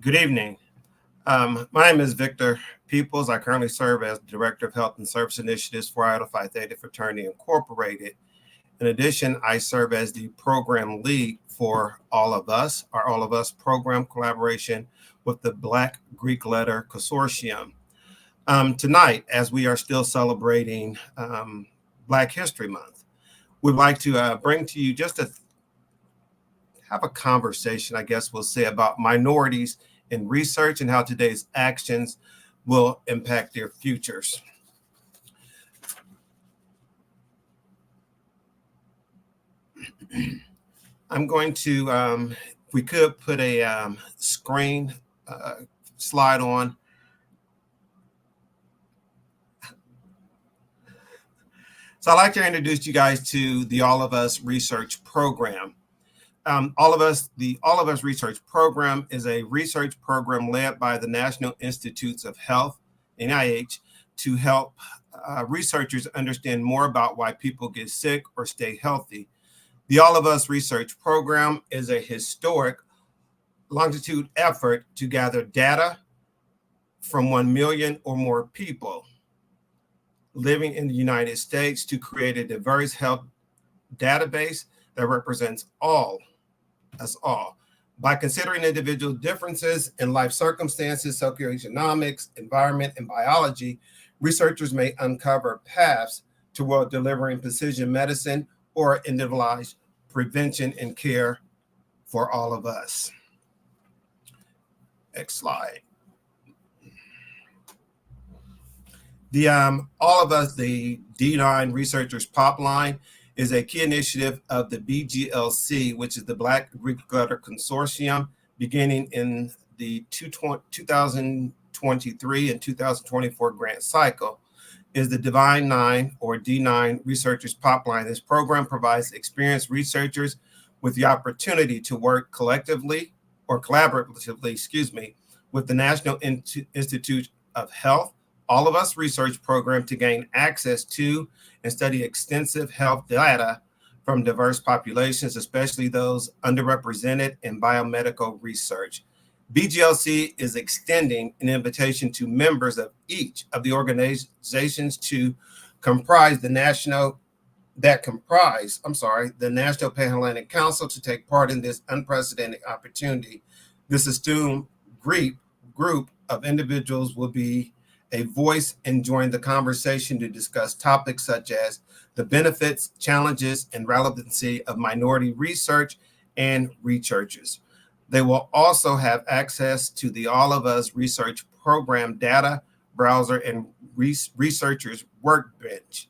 Good evening. My name is Victor Peoples. I currently serve as Director of Health and Service Initiatives for Iota Theta Fraternity Incorporated. In addition, I serve as the program lead for All of Us, our All of Us program collaboration with the Black Greek Letter Consortium. Tonight, as we are still celebrating Black History Month, we'd like to bring to you just to have a conversation, I guess we'll say, about minorities in research and how today's actions will impact their futures. I'm going to, if we could put a screen slide on. So I'd like to introduce you guys to the All of Us Research Program. The All of Us Research Program is a research program led by the National Institutes of Health, NIH, to help researchers understand more about why people get sick or stay healthy. The All of Us Research Program is a historic longitude effort to gather data from 1 million or more people living in the United States to create a diverse health database that represents us all. By considering individual differences in life circumstances, socioeconomics, environment, and biology, researchers may uncover paths toward delivering precision medicine or individualized prevention and care for all of us. Next slide. The All of Us, the D9 Researchers Popline, is a key initiative of the BGLC, which is the Black Greek Letter Consortium, beginning in the 2023 and 2024 grant cycle. Is the Divine Nine or D9 Researchers Popline. This program provides experienced researchers with the opportunity to work collectively or collaboratively, with the National Institute of Health, All of Us Research Program to gain access to and study extensive health data from diverse populations, especially those underrepresented in biomedical research. BGLC is extending an invitation to members of each of the organizations to comprise the National Pan-Hellenic Council to take part in this unprecedented opportunity. This esteemed group of individuals will be a voice and join the conversation to discuss topics such as the benefits, challenges, and relevancy of minority research and researchers. They will also have access to the All of Us Research Program data browser and researchers workbench,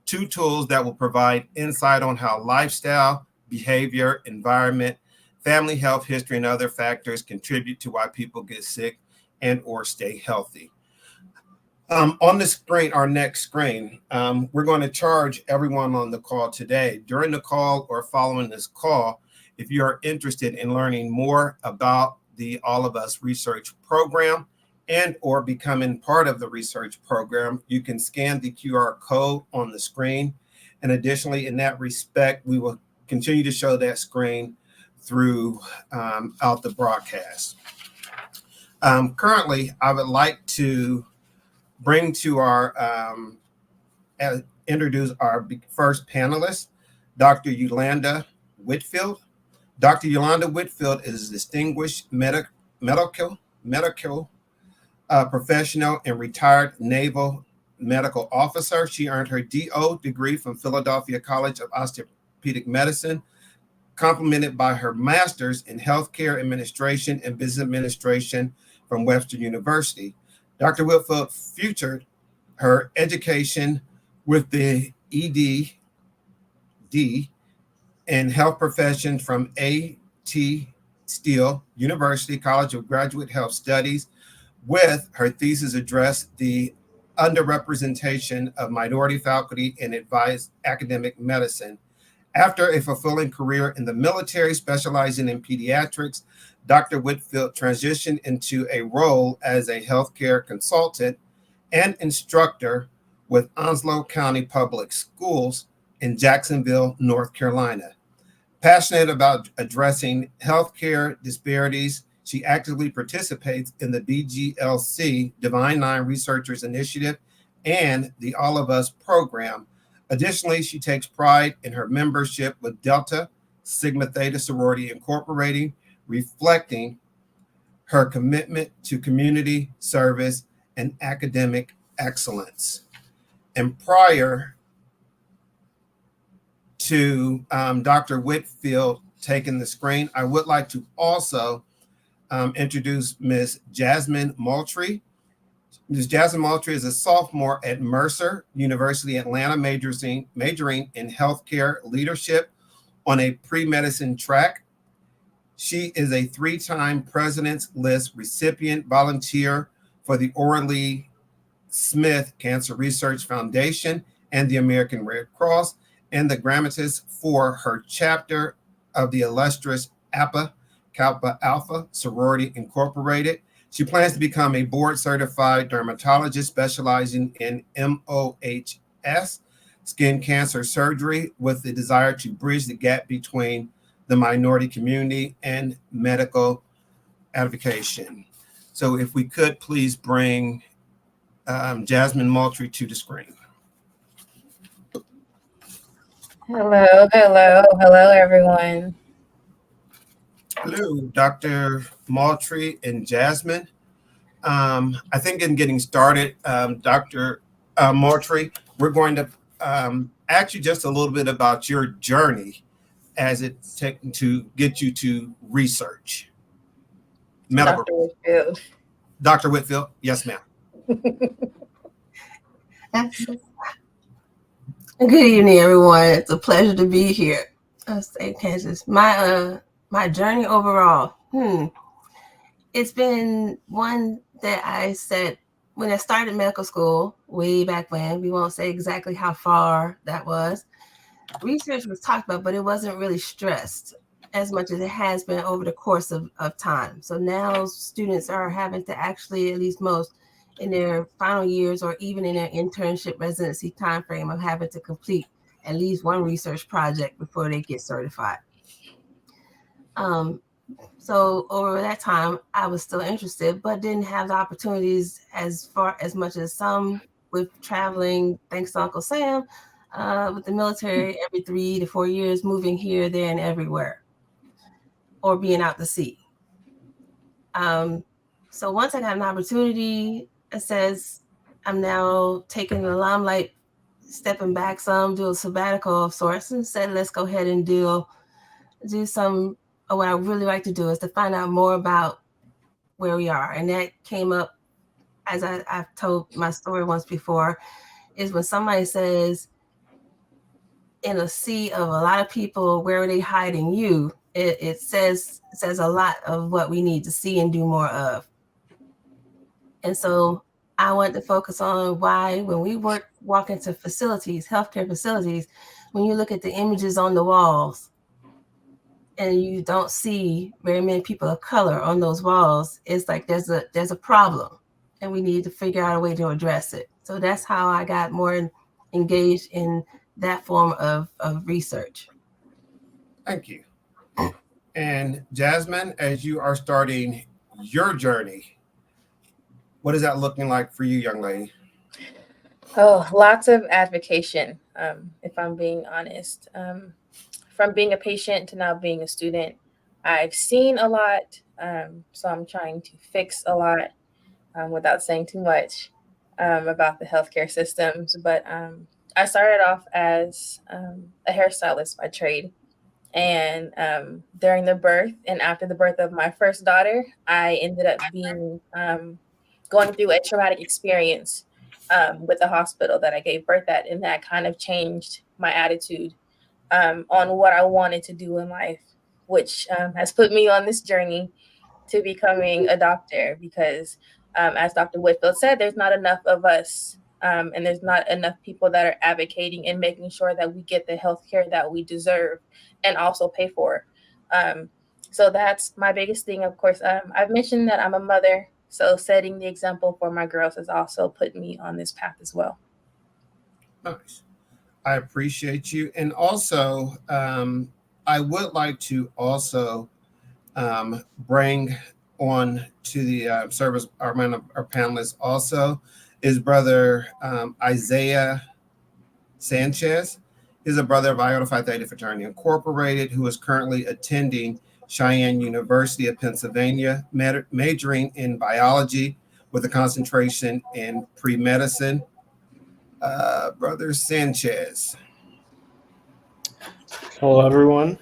two tools that will provide insight on how lifestyle, behavior, environment, family health history, and other factors contribute to why people get sick and or stay healthy. On the screen, our next screen, we're going to charge everyone on the call today. During the call or following this call, if you are interested in learning more about the All of Us Research Program and or becoming part of the research program, you can scan the QR code on the screen. And additionally, in that respect, we will continue to show that screen throughout the broadcast. Currently, I would like to bring to introduce our first panelist, Dr. Yolanda Whitfield. Dr. Yolanda Whitfield is a distinguished medical professional and retired naval medical officer. She earned her DO degree from Philadelphia College of Orthopedic Medicine, complemented by her master's in healthcare administration and business administration from Webster University. Dr. Whitfield featured her education with the ED and health profession from A.T. Steele University College of Graduate Health Studies, with her thesis addressed the underrepresentation of minority faculty in advanced academic medicine. After a fulfilling career in the military, specializing in pediatrics, Dr. Whitfield transitioned into a role as a healthcare consultant and instructor with Onslow County Public Schools in Jacksonville, North Carolina. Passionate about addressing healthcare disparities, She actively participates in the DGLC Divine Nine Researchers Initiative and the All of Us program. Additionally, she takes pride in her membership with Delta Sigma Theta Sorority Incorporated, reflecting her commitment to community service and academic excellence. And prior to Dr. Whitfield taking the screen, I would like to also introduce Ms. Jasmine Moultrie. Ms. Jasmine Moultrie is a sophomore at Mercer University, Atlanta, majoring in healthcare leadership on a pre-medicine track. She is a 3-time President's List recipient, volunteer for the Orly Smith Cancer Research Foundation and the American Red Cross, and the grammatis for her chapter of the illustrious Kappa Alpha Sorority Incorporated. She plans to become a board-certified dermatologist specializing in MOHS, skin cancer surgery, with the desire to bridge the gap between the minority community and medical advocacy. So if we could please bring Jasmine Moultrie to the screen. Hello, everyone. Hello, Dr. Moultrie and Jasmine. I think in getting started, Dr. Moultrie, we're going to ask you just a little bit about your journey as it's taken to get you to research. Dr. Whitfield. Dr. Whitfield, yes, ma'am. Good evening, everyone. It's a pleasure to be here. St. Kansas. My journey overall, it's been one that I said when I started medical school way back when. We won't say exactly how far that was. Research was talked about, but it wasn't really stressed as much as it has been over the course of time. So now students are having to actually, at least most, in their final years or even in their internship residency timeframe, of having to complete at least one research project before they get certified. So over that time, I was still interested, but didn't have the opportunities as much as some, with traveling, thanks to Uncle Sam, with the military every 3 to 4 years, moving here, there, and everywhere, or being out to sea. So once I got an opportunity, it says I'm now taking the limelight, stepping back some, do a sabbatical of sorts, and said, let's go ahead and do some, what I really like to do is to find out more about where we are. And that came up, as I've told my story once before, is when somebody says, in a sea of a lot of people, where are they hiding you? It says a lot of what we need to see and do more of. And so I want to focus on why, when we walk into facilities, healthcare facilities, when you look at the images on the walls and you don't see very many people of color on those walls, it's like there's a problem, and we need to figure out a way to address it. So that's how I got more engaged in that form of research. Thank you. And Jasmine, as you are starting your journey, what is that looking like for you, young lady? Oh, lots of advocacy, if I'm being honest. From being a patient to now being a student, I've seen a lot, so I'm trying to fix a lot without saying too much about the healthcare systems. But I started off as a hairstylist by trade. And during the birth and after the birth of my first daughter, I ended up being going through a traumatic experience with the hospital that I gave birth at. And that kind of changed my attitude on what I wanted to do in life, which has put me on this journey to becoming a doctor. Because as Dr. Whitfield said, there's not enough of us. And there's not enough people that are advocating and making sure that we get the healthcare that we deserve and also pay for. So that's my biggest thing. Of course, I've mentioned that I'm a mother, so setting the example for my girls has also put me on this path as well. Nice. I appreciate you. And also, I would like to also bring on to the service, our panelists also, is Brother Isaiah Sanchez. He's a brother of Iota Phi Theta Fraternity Incorporated, who is currently attending Cheyenne University of Pennsylvania, majoring in biology with a concentration in pre-medicine. Brother Sanchez. Hello, everyone.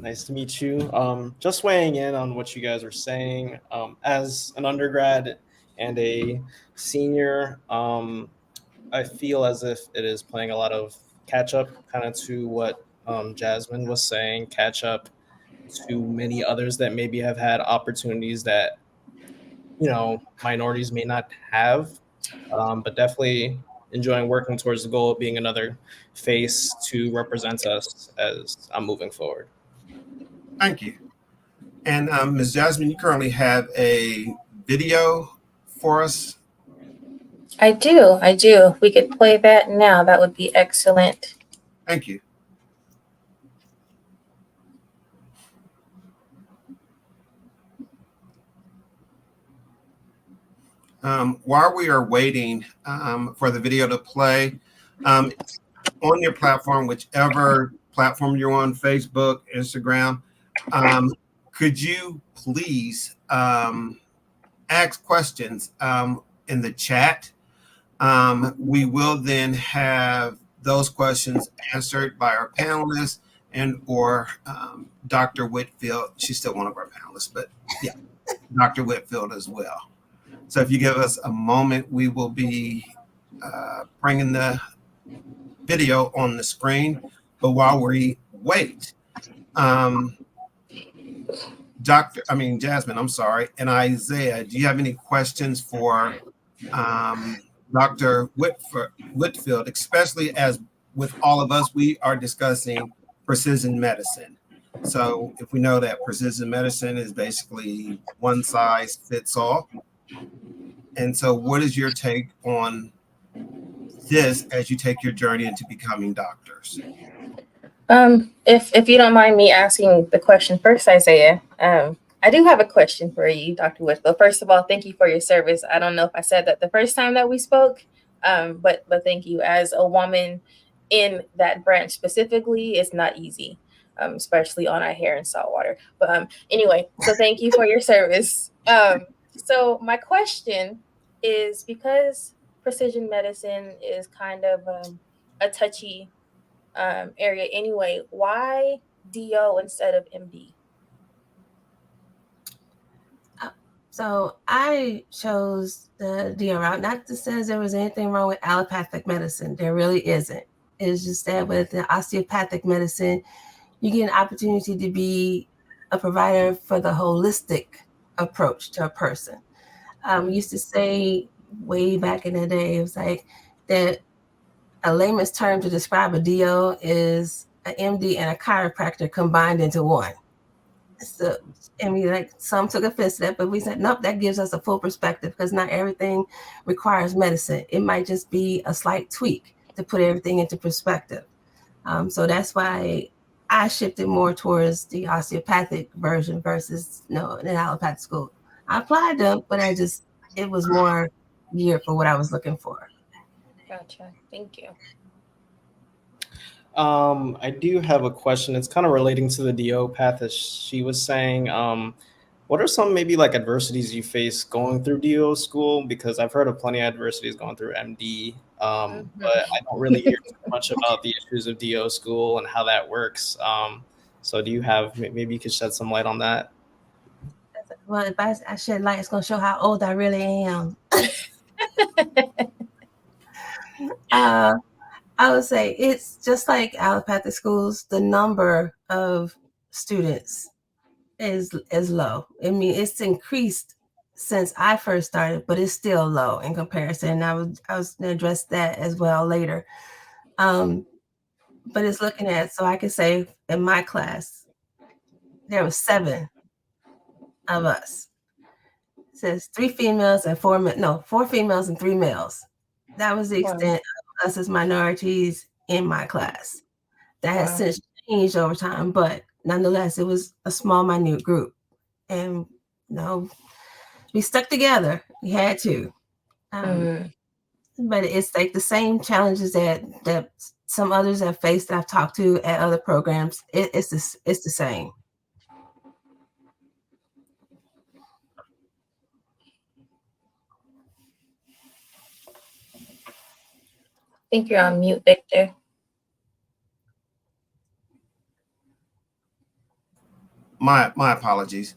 Nice to meet you. Just weighing in on what you guys are saying. As an undergrad and a senior, I feel as if it is playing a lot of catch up, kind of to what Jasmine was saying, catch up to many others that maybe have had opportunities that, minorities may not have, but definitely enjoying working towards the goal of being another face to represent us as I'm moving forward. Thank you. And Ms. Jasmine, you currently have a video for us. I do. If we could play that now, that would be excellent. Thank you. While we are waiting for the video to play, on your platform, whichever platform you're on, Facebook, Instagram, could you please ask questions in the chat? We will then have those questions answered by our panelists and or Dr. Whitfield. She's still one of our panelists, but yeah, Dr. Whitfield as well. So if you give us a moment, we will be bringing the video on the screen. But while we wait, Jasmine, I'm sorry, and Isaiah, do you have any questions for Dr. Whitfield, especially as with all of us, we are discussing precision medicine. So if we know that precision medicine is basically one size fits all. And so what is your take on this as you take your journey into becoming doctors? If you don't mind me asking the question first, Isaiah, I do have a question for you, Dr. Whitfield. First of all, thank you for your service. I don't know if I said that the first time that we spoke, but thank you. As a woman in that branch specifically, it's not easy, especially on our hair in salt water. But anyway, so thank you for your service. So my question is, because precision medicine is kind of a touchy area anyway, why DO instead of MD? So I chose the DO route, not to say there was anything wrong with allopathic medicine. There really isn't. It's just that with the osteopathic medicine, you get an opportunity to be a provider for the holistic approach to a person. We used to say way back in the day, it was like that a layman's term to describe a DO is an MD and a chiropractor combined into one. So, like some took offense to that, but we said, nope, that gives us a full perspective, because not everything requires medicine. It might just be a slight tweak to put everything into perspective. So that's why I shifted more towards the osteopathic version versus an allopathic school. I applied them, but it was more geared for what I was looking for. Gotcha. Thank you. I do have a question. It's kind of relating to the DO path, as she was saying. What are some maybe like adversities you face going through DO school? Because I've heard of plenty of adversities going through MD, but I don't really hear too much about the issues of DO school and how that works. So do you have, maybe you could shed some light on that? Well, if I shed light, it's going to show how old I really am. I would say it's just like allopathic schools. The number of students is low. I mean, it's increased since I first started, but it's still low in comparison. I was going to address that as well later. But it's looking at, so I can say in my class, there were 7 of us. It says 4 females and 3 males. That was the extent of us as minorities in my class. That has since changed over time, but nonetheless, it was a small, minute group. And We stuck together. We had to. Mm. But it's like the same challenges that some others have faced that I've talked to at other programs. It's the same. I think you're on mute, Victor. My apologies.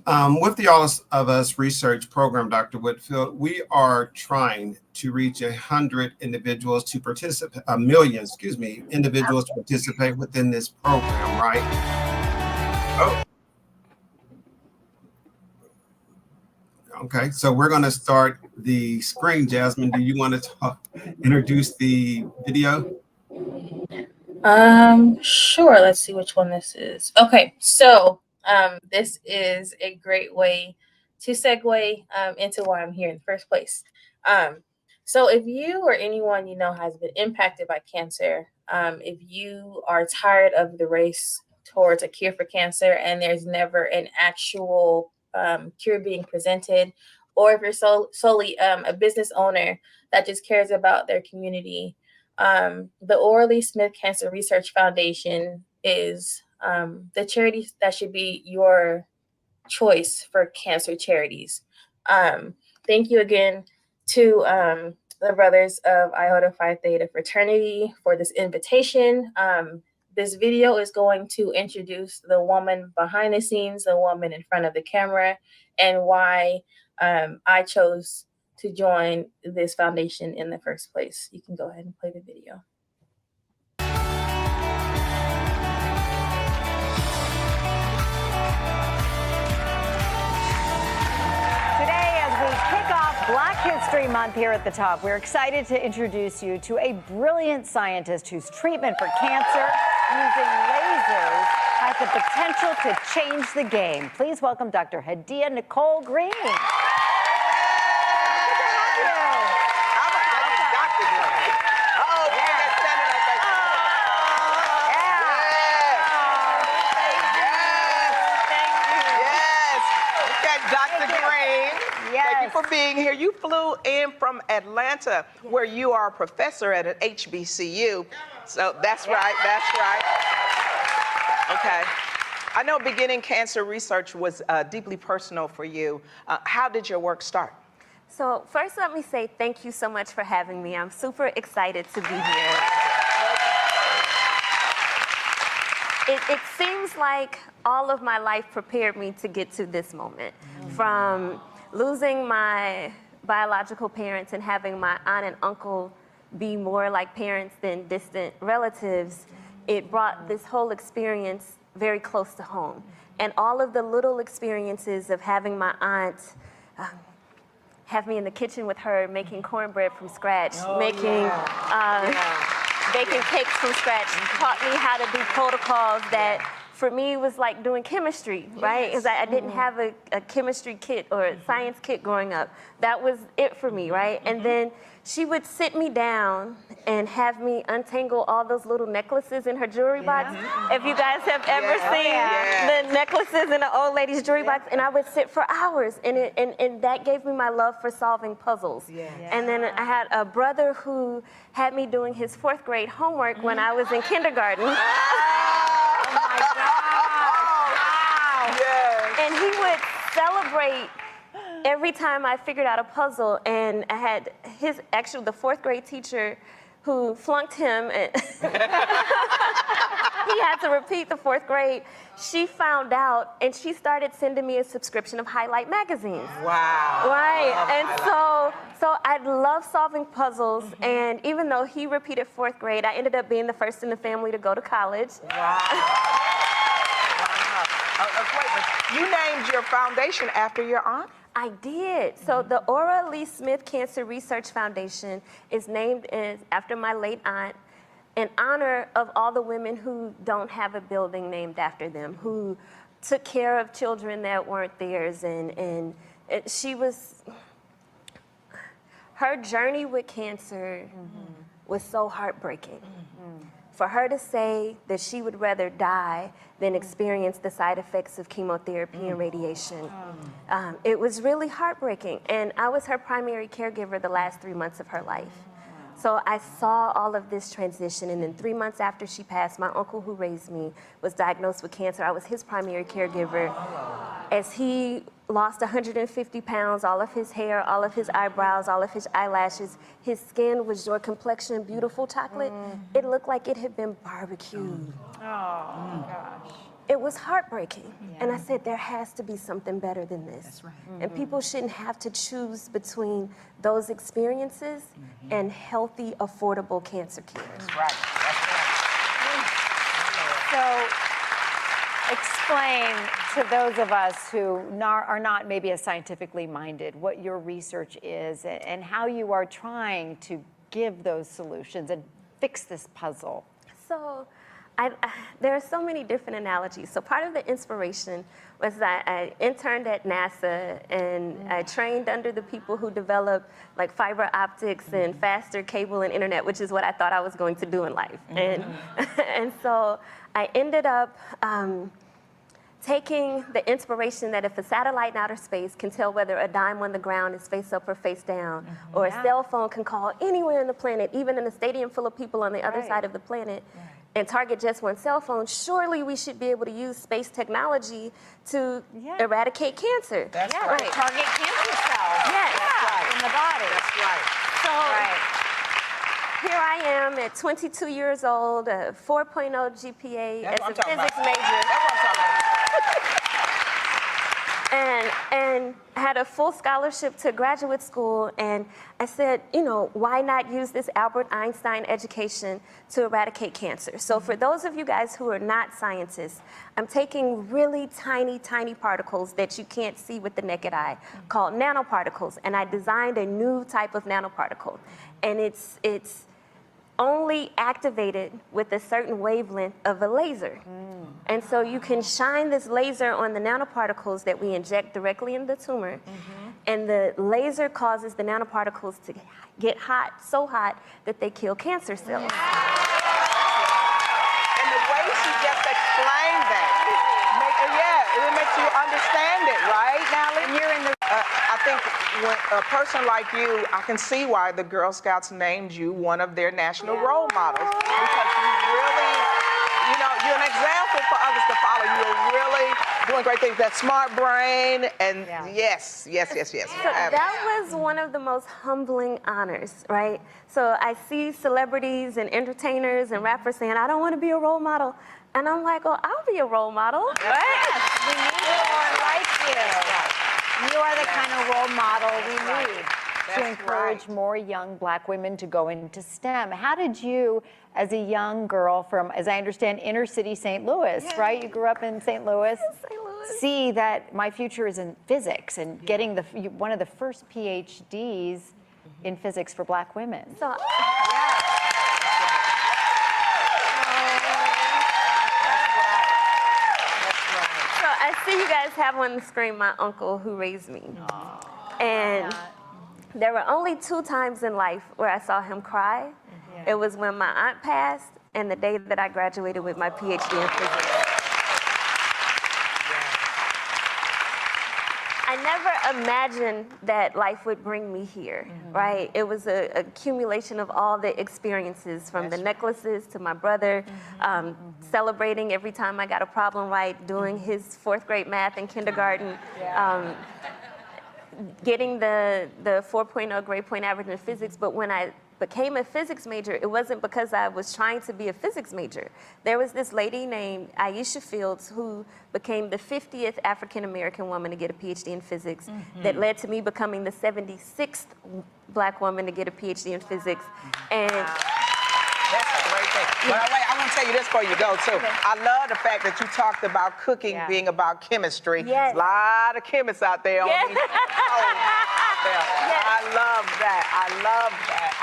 With the All of Us research program, Dr. Whitfield, we are trying to reach 100 individuals to participate, a million, excuse me, individuals to participate within this program, right? Oh. Okay, so we're going to start the screen. Jasmine, do you want to introduce the video? Sure. Let's see which one this is. Okay, so this is a great way to segue into why I'm here in the first place. So if you or anyone you know has been impacted by cancer, if you are tired of the race towards a cure for cancer and there's never an actual cure being presented, or if you're solely a business owner that just cares about their community, the Orally Smith Cancer Research Foundation is the charity that should be your choice for cancer charities. Thank you again to the brothers of Iota Phi Theta Fraternity for this invitation. This video is going to introduce the woman behind the scenes, the woman in front of the camera, and why I chose to join this foundation in the first place. You can go ahead and play the video. Today, as we kick off Black History Month here at the top, we're excited to introduce you to a brilliant scientist whose treatment for cancer using lasers has the potential to change the game. Please welcome Dr. Hadia Nicole Green. For being here. You flew in from Atlanta, where you are a professor at an HBCU. So that's right, that's right. Okay. I know beginning cancer research was deeply personal for you. How did your work start? So first, let me say thank you so much for having me. I'm super excited to be here. It seems like all of my life prepared me to get to this moment. From losing my biological parents and having my aunt and uncle be more like parents than distant relatives, it brought this whole experience very close to home. And all of the little experiences of having my aunt have me in the kitchen with her, making cornbread from scratch, baking cakes from scratch, taught me how to do protocols that for me was like doing chemistry, right? Because I didn't have a chemistry kit or a science kit growing up. That was it for me, right? And then she would sit me down and have me untangle all those little necklaces in her jewelry box. If you guys have ever seen the necklaces in an old lady's jewelry box, and I would sit for hours, and that gave me my love for solving puzzles. And then I had a brother who had me doing his 4th grade homework when I was in kindergarten. Oh my God. Wow. Yes. And he would celebrate every time I figured out a puzzle, and I had the 4th grade teacher who flunked him. And he had to repeat the 4th grade. She found out, and she started sending me a subscription of Highlight magazines. Wow. Right, and so I love solving puzzles, and even though he repeated 4th grade, I ended up being the first in the family to go to college. Wow. Wait, but you named your foundation after your aunt? I did. So the Orally Smith Cancer Research Foundation is named after my late aunt, in honor of all the women who don't have a building named after them, who took care of children that weren't theirs. And her journey with cancer was so heartbreaking. for her to say that she would rather die than experience the side effects of chemotherapy and radiation, it was really heartbreaking. And I was her primary caregiver the last 3 months of her life. So I saw all of this transition, and then 3 months after she passed, my uncle who raised me was diagnosed with cancer. I was his primary caregiver. As he lost 150 pounds, all of his hair, all of his eyebrows, all of his eyelashes, his skin was your complexion, beautiful chocolate. It looked like it had been barbecued. Oh, gosh. It was heartbreaking. And I said, there has to be something better than this. That's right. And people shouldn't have to choose between those experiences and healthy, affordable cancer care. That's right. So explain to those of us who are not maybe as scientifically minded what your research is and how you are trying to give those solutions and fix this puzzle. So there are so many different analogies. So part of the inspiration was that I interned at NASA and I trained under the people who developed like fiber optics and faster cable and internet, which is what I thought I was going to do in life. And so I ended up taking the inspiration that if a satellite in outer space can tell whether a dime on the ground is face up or face down, or a cell phone can call anywhere on the planet, even in a stadium full of people on the other side of the planet, and target just one cell phone, surely we should be able to use space technology to eradicate cancer. That's right. Target cancer cells in the body. That's right. So here I am at 22 years old, a 4.0 GPA That's what as a I'm talking physics about. major. That's what I'm talking about. And had a full scholarship to graduate school, and I said, you know, why not use this Albert Einstein education to eradicate cancer? So for those of you guys who are not scientists, I'm taking really tiny, tiny particles that you can't see with the naked eye, called nanoparticles, and I designed a new type of nanoparticle, and it's only activated with a certain wavelength of a laser. And so you can shine this laser on the nanoparticles that we inject directly in the tumor, and the laser causes the nanoparticles to get hot, so hot that they kill cancer cells. And the way she just explained that, it makes you understand it, right, Natalie? And you're in the I think when a person like you, I can see why the Girl Scouts named you one of their national role models, because you really, you know, you're an example for others to follow. You're really doing great things. That smart brain, and yes. So that was one of the most humbling honors, right? So I see celebrities and entertainers and rappers saying, I don't want to be a role model. And I'm like, well, I'll be a role model, right? we need more like you. You are the kind of role model we need to encourage more young Black women to go into STEM. How did you, as a young girl from, as I understand, inner city St. Louis, right? You grew up in St. Louis. See that my future is in physics and getting one of the first PhDs in physics for Black women. So, So I see you guys have on the screen my uncle who raised me. And there were only 2 times in life where I saw him cry. It was when my aunt passed and the day that I graduated with my PhD in physics. I never imagined that life would bring me here, right? It was an accumulation of all the experiences, from the necklaces to my brother celebrating every time I got a problem right, doing his 4th grade math in kindergarten, getting the 4.0 grade point average in physics. But when I became a physics major, it wasn't because I was trying to be a physics major. There was this lady named Aisha Fields who became the 50th African-American woman to get a PhD in physics, that led to me becoming the 76th Black woman to get a PhD in physics. And that's a great thing. But I want to tell you this before you go, too. I love the fact that you talked about cooking being about chemistry. Yes. A lot of chemists out there on these out there. I love that. I love that.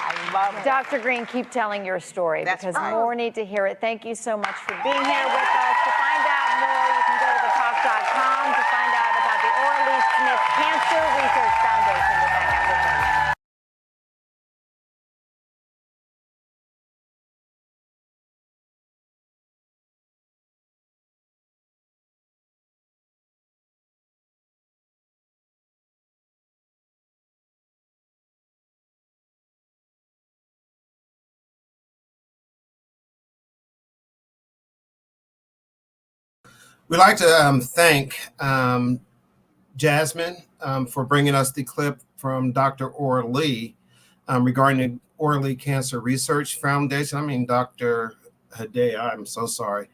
Dr. Green, keep telling your story, because more need to hear it. Thank you so much for being here with us. To find out more, you can go to thetalk.com to find out about the Orly Smith Cancer Research Foundation. We'd like to thank Jasmine for bringing us the clip from Dr. Orr Lee regarding the Orr Lee Cancer Research Foundation. I mean, Dr. Hadea, I'm so sorry.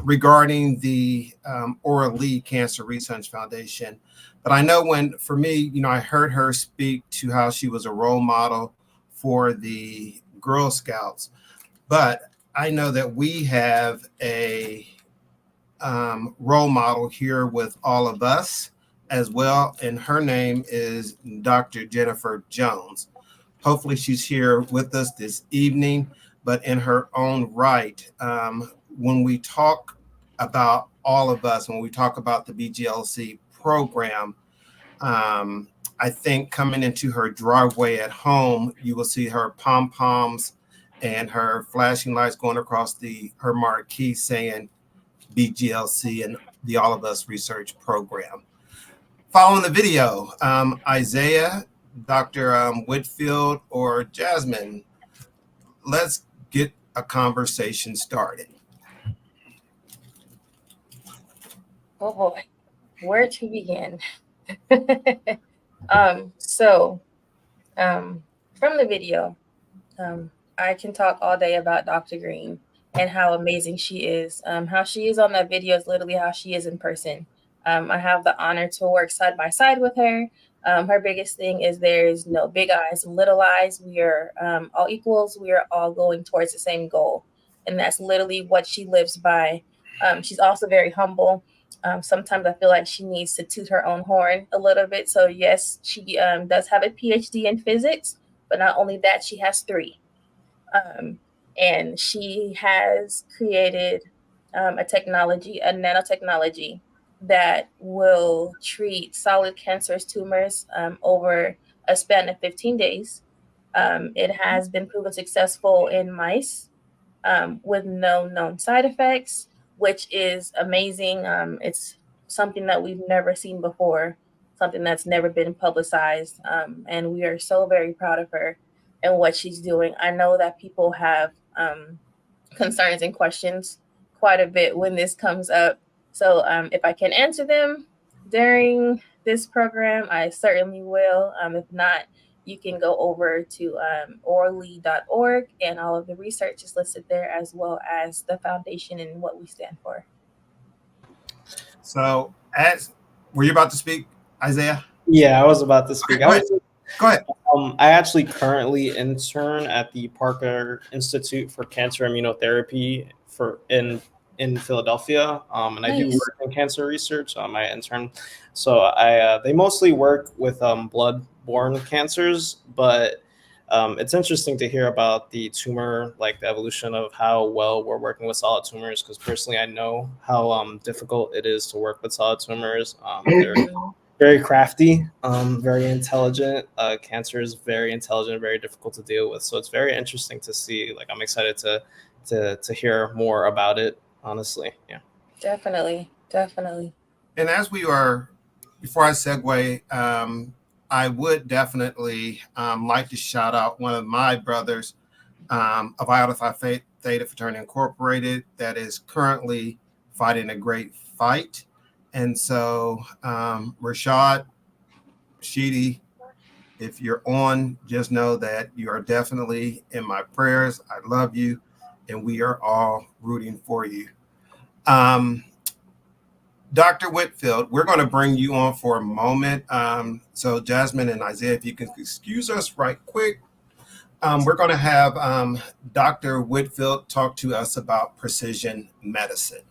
Regarding the Orr Lee Cancer Research Foundation. But I know for me, I heard her speak to how she was a role model for the Girl Scouts. But I know that we have a role model here with all of us as well, and her name is Dr. Jennifer Jones. Hopefully she's here with us this evening, but in her own right, when we talk about all of us, when we talk about the BGLC program, I think coming into her driveway at home, you will see her pom-poms and her flashing lights going across her marquee saying BGLC and the All of Us Research Program. Following the video, Isaiah, Dr. Whitfield, or Jasmine, let's get a conversation started. Oh boy, where to begin? From the video, I can talk all day about Dr. Green and how amazing she is. How she is on that video is literally how she is in person. I have the honor to work side by side with her. Her biggest thing is there's no big eyes, little eyes. We are all equals. We are all going towards the same goal. And that's literally what she lives by. She's also very humble. Sometimes I feel like she needs to toot her own horn a little bit. So yes, she does have a PhD in physics, but not only that, she has 3. And she has created a nanotechnology that will treat solid cancerous tumors over a span of 15 days. It has been proven successful in mice with no known side effects, which is amazing. It's something that we've never seen before, something that's never been publicized. And we are so very proud of her and what she's doing. I know that people have concerns and questions quite a bit when this comes up. So if I can answer them during this program, I certainly will. If not, you can go over to orly.org, and all of the research is listed there, as well as the foundation and what we stand for. So, were you about to speak, Isaiah? Yeah, I was about to speak. Go ahead. I actually currently intern at the Parker Institute for Cancer Immunotherapy in Philadelphia, and Nice. I do work in cancer research. I intern, so they mostly work with blood-borne cancers, but it's interesting to hear about the tumor, like the evolution of how well we're working with solid tumors. Because personally, I know how difficult it is to work with solid tumors. They're very crafty, very intelligent. Cancer is very intelligent, very difficult to deal with. So it's very interesting to see. Like, I'm excited to hear more about it. Honestly, yeah. Definitely. And before I segue, I would definitely like to shout out one of my brothers of Iota Theta Fraternity Incorporated that is currently fighting a great fight. And so, Rashad, Sheedy, if you're on, just know that you are definitely in my prayers. I love you, and we are all rooting for you. Dr. Whitfield, we're going to bring you on for a moment. So Jasmine and Isaiah, if you can excuse us right quick, we're going to have Dr. Whitfield talk to us about precision medicine.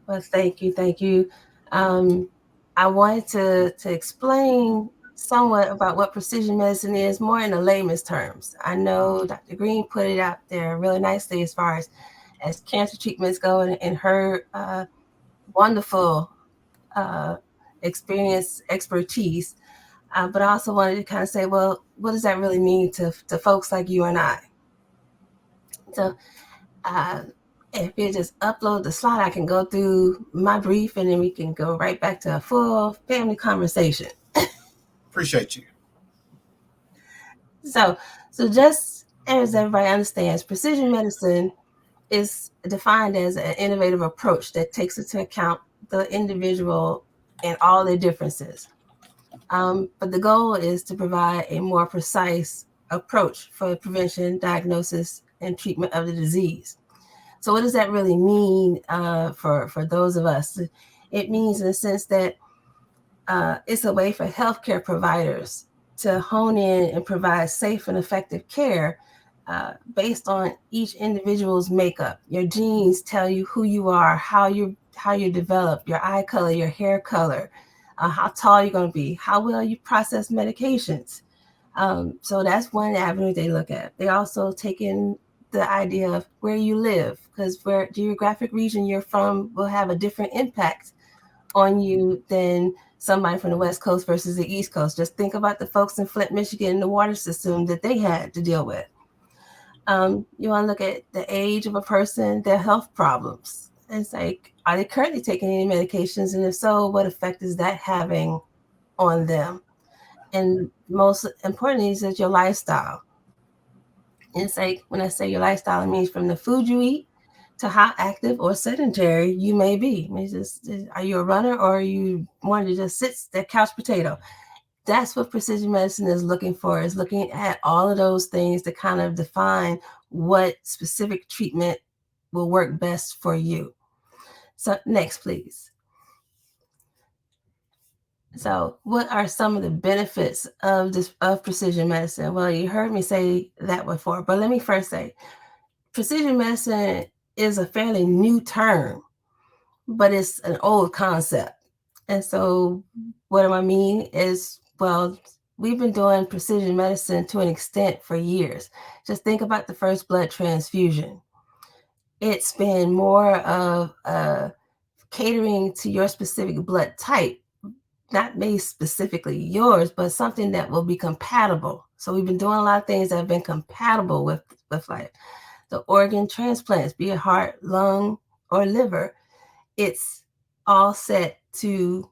Well, thank you. I wanted to explain somewhat about what precision medicine is, more in the layman's terms. I know Dr. Green put it out there really nicely as far as cancer treatments go, and her wonderful expertise. But I also wanted to kind of say, well, what does that really mean to folks like you and I? So if you just upload the slide, I can go through my brief, and then we can go right back to a full family conversation. Appreciate you. So just as everybody understands, precision medicine is defined as an innovative approach that takes into account the individual and all their differences. But the goal is to provide a more precise approach for prevention, diagnosis, and treatment of the disease. So what does that really mean for those of us? It means in the sense that it's a way for healthcare providers to hone in and provide safe and effective care based on each individual's makeup. Your genes tell you who you are, how you develop, your eye color, your hair color, how tall you're going to be, how well you process medications. So that's one avenue they look at. They also take in the idea of where you live, because where geographic region you're from will have a different impact on you than somebody from the West Coast versus the East Coast. Just think about the folks in Flint, Michigan, and the water system that they had to deal with. You want to look at the age of a person, their health problems. It's like, are they currently taking any medications? And if so, what effect is that having on them? And most importantly is that your lifestyle. It's like, when I say your lifestyle, it means from the food you eat to how active or sedentary you may be. Are you a runner, or are you one to just sit that couch potato? That's what precision medicine is looking for, is looking at all of those things to kind of define what specific treatment will work best for you. So next, please. So what are some of the benefits of precision medicine? Well, you heard me say that before, but let me first say, precision medicine is a fairly new term, but it's an old concept. And so what do I mean is, well, we've been doing precision medicine to an extent for years. Just think about the first blood transfusion. It's been more of catering to your specific blood type, not made specifically yours, but something that will be compatible. So we've been doing a lot of things that have been compatible with life. The organ transplants, be it heart, lung, or liver, it's all set to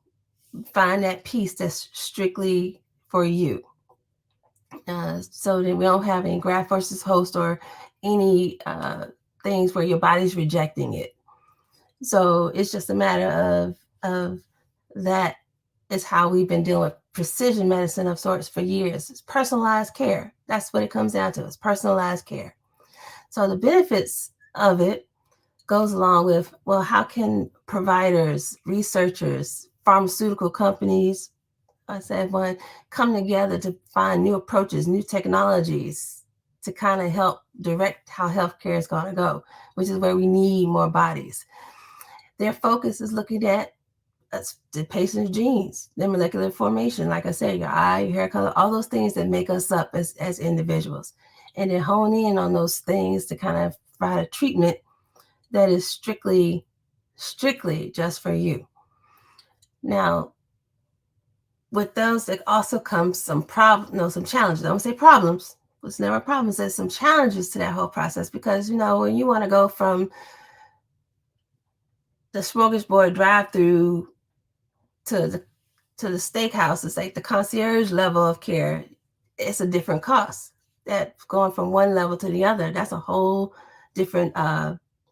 find that piece that's strictly for you. So that we don't have any graft versus host or any things where your body's rejecting it. So it's just a matter of that is how we've been dealing with precision medicine of sorts for years. It's personalized care. That's what it comes down to. It's personalized care. So the benefits of it goes along with, well, how can providers, researchers, pharmaceutical companies, I said one, come together to find new approaches, new technologies to kind of help direct how healthcare is going to go, which is where we need more bodies. Their focus is looking at the patient's genes, their molecular formation, like I said, your eye, your hair color, all those things that make us up as individuals. And then hone in on those things to kind of provide a treatment that is strictly just for you. Now, with those, there also comes some challenges. I don't say problems. It's never problems. There's some challenges to that whole process, because, when you want to go from the smorgasbord drive-through to the steakhouse, it's like the concierge level of care, it's a different cost. That going from one level to the other, that's a whole different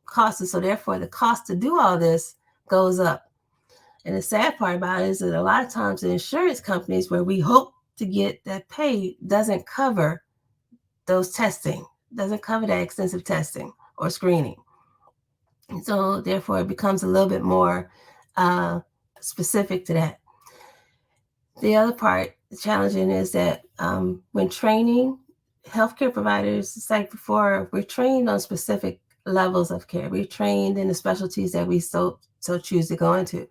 cost. And so therefore the cost to do all this goes up. And the sad part about it is that a lot of times the insurance companies, where we hope to get that pay, doesn't cover those testing, doesn't cover that extensive testing or screening. And so therefore it becomes a little bit more specific to that. The other part, challenging, is that when training healthcare providers, it's like before, we're trained on specific levels of care. We're trained in the specialties that we so choose to go into.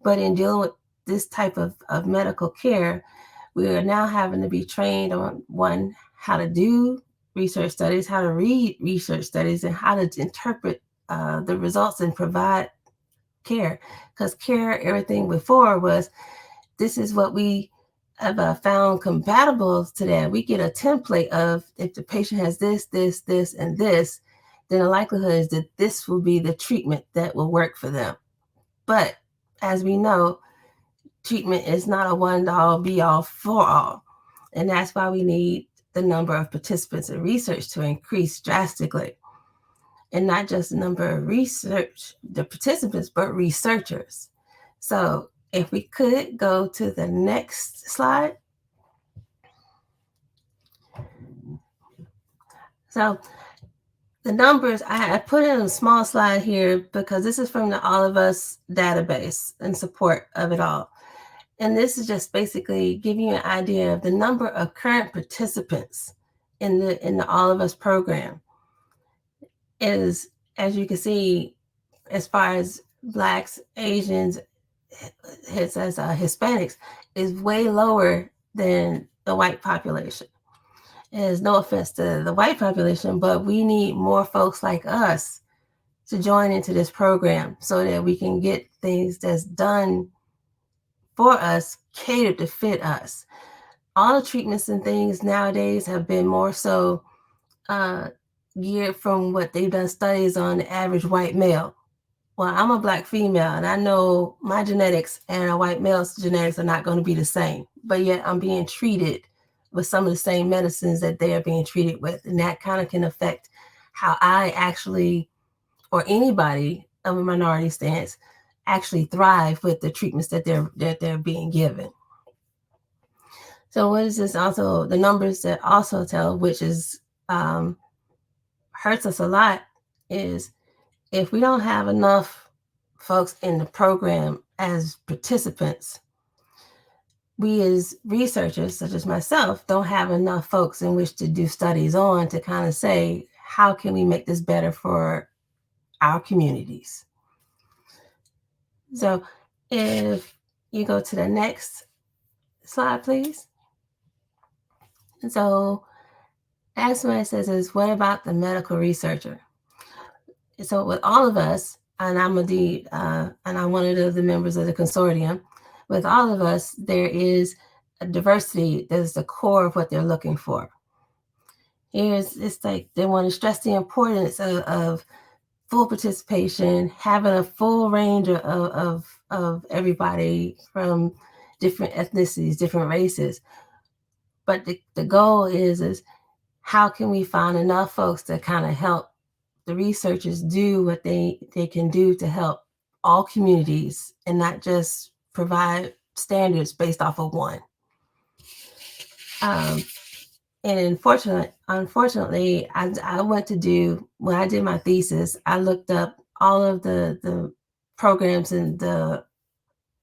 But in dealing with this type of medical care, we are now having to be trained on, one, how to do research studies, how to read research studies, and how to interpret the results and provide care. Because care, everything before was, this is what we have found compatible to that. We get a template of, if the patient has this, this, this, and this, then the likelihood is that this will be the treatment that will work for them. But as we know, treatment is not a one-all, be-all, for-all. And that's why we need the number of participants in research to increase drastically. and not just the number of the participants, but researchers. So if we could go to the next slide. So the numbers, I put in a small slide here because this is from the All of Us database in support of it all. And this is just basically giving you an idea of the number of current participants in the All of Us program. Is, as you can see, as far as Blacks, Asians, it says Hispanics, is way lower than the white population. There's no offense to the white population, but we need more folks like us to join into this program so that we can get things that's done for us catered to fit us. All the treatments and things nowadays have been more so geared from what they've done studies on the average white male. Well, I'm a Black female, and I know my genetics and a white male's genetics are not going to be the same, but yet I'm being treated with some of the same medicines that they are being treated with. And that kind of can affect how I actually, or anybody of a minority stance, actually thrive with the treatments that they're being given. So what is this also, the numbers that also tell, which is hurts us a lot, is if we don't have enough folks in the program as participants, we as researchers, such as myself, don't have enough folks in which to do studies on to kind of say, how can we make this better for our communities? So if you go to the next slide, please. And so as what it says is, what about the medical researcher? So with all of us, and I'm one of the members of the consortium, with all of us, there is a diversity that is the core of what they're looking for. It's like they want to stress the importance of full participation, having a full range of everybody from different ethnicities, different races. But the goal is how can we find enough folks to kind of help the researchers do what they can do to help all communities and not just provide standards based off of one. And unfortunately, I went to do, when I did my thesis, I looked up all of the programs in the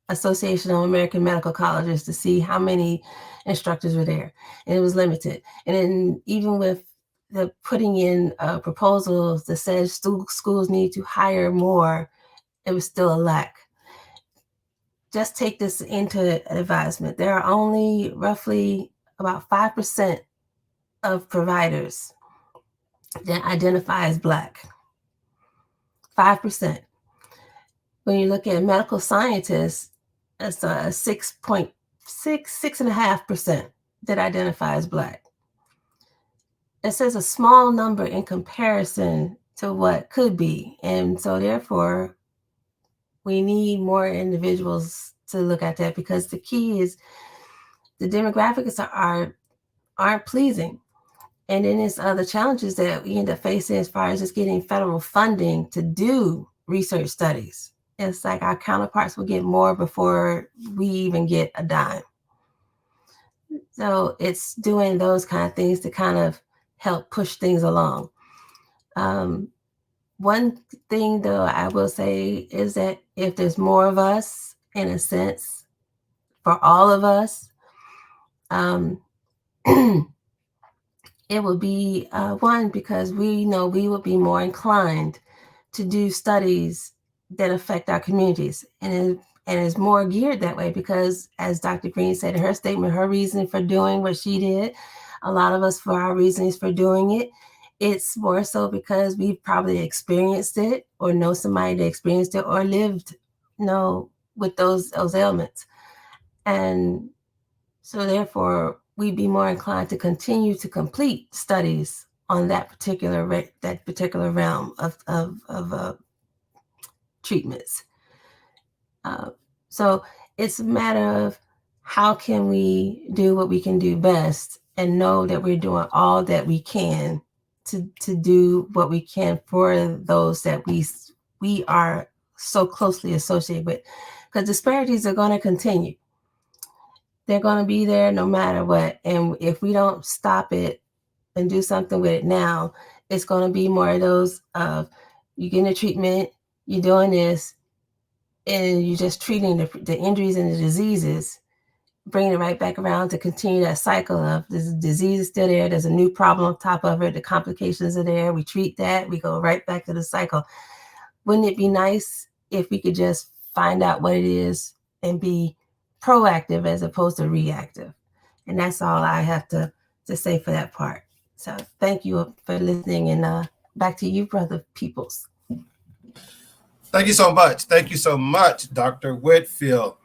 Association of American Medical Colleges to see how many instructors were there, and it was limited. And then even with the putting in proposals that said schools need to hire more, it was still a lack. Just take this into advisement. There are only roughly about 5% of providers that identify as Black. 5%. When you look at medical scientists, it's 6.5% that identify as Black. It says a small number in comparison to what could be. And so therefore, we need more individuals to look at that, because the key is the demographics aren't pleasing. And then there's other challenges that we end up facing as far as just getting federal funding to do research studies. It's like our counterparts will get more before we even get a dime. So it's doing those kind of things to kind of help push things along. One thing, though, I will say is that if there's more of us, in a sense, for all of us, it will be one, because we know we will be more inclined to do studies that affect our communities. And it's more geared that way because, as Dr. Green said in her statement, her reason for doing what she did, a lot of us, for our reasons for doing it, it's more so because we've probably experienced it or know somebody that experienced it or lived, with those ailments. And so therefore, we'd be more inclined to continue to complete studies on that particular realm of treatments. So it's a matter of how can we do what we can do best and know that we're doing all that we can to do what we can for those that we are so closely associated with, because disparities are going to continue. They're going to be there no matter what. And if we don't stop it and do something with it now, it's going to be more of those of you getting a treatment, you're doing this, and you're just treating the injuries and the diseases, bringing it right back around to continue that cycle of this disease is still there. There's a new problem on top of it. The complications are there. We treat that. We go right back to the cycle. Wouldn't it be nice if we could just find out what it is and be proactive as opposed to reactive? And that's all I have to say for that part. So thank you for listening, and back to you, Brother Peoples. Thank you so much. Thank you so much, Dr. Whitfield.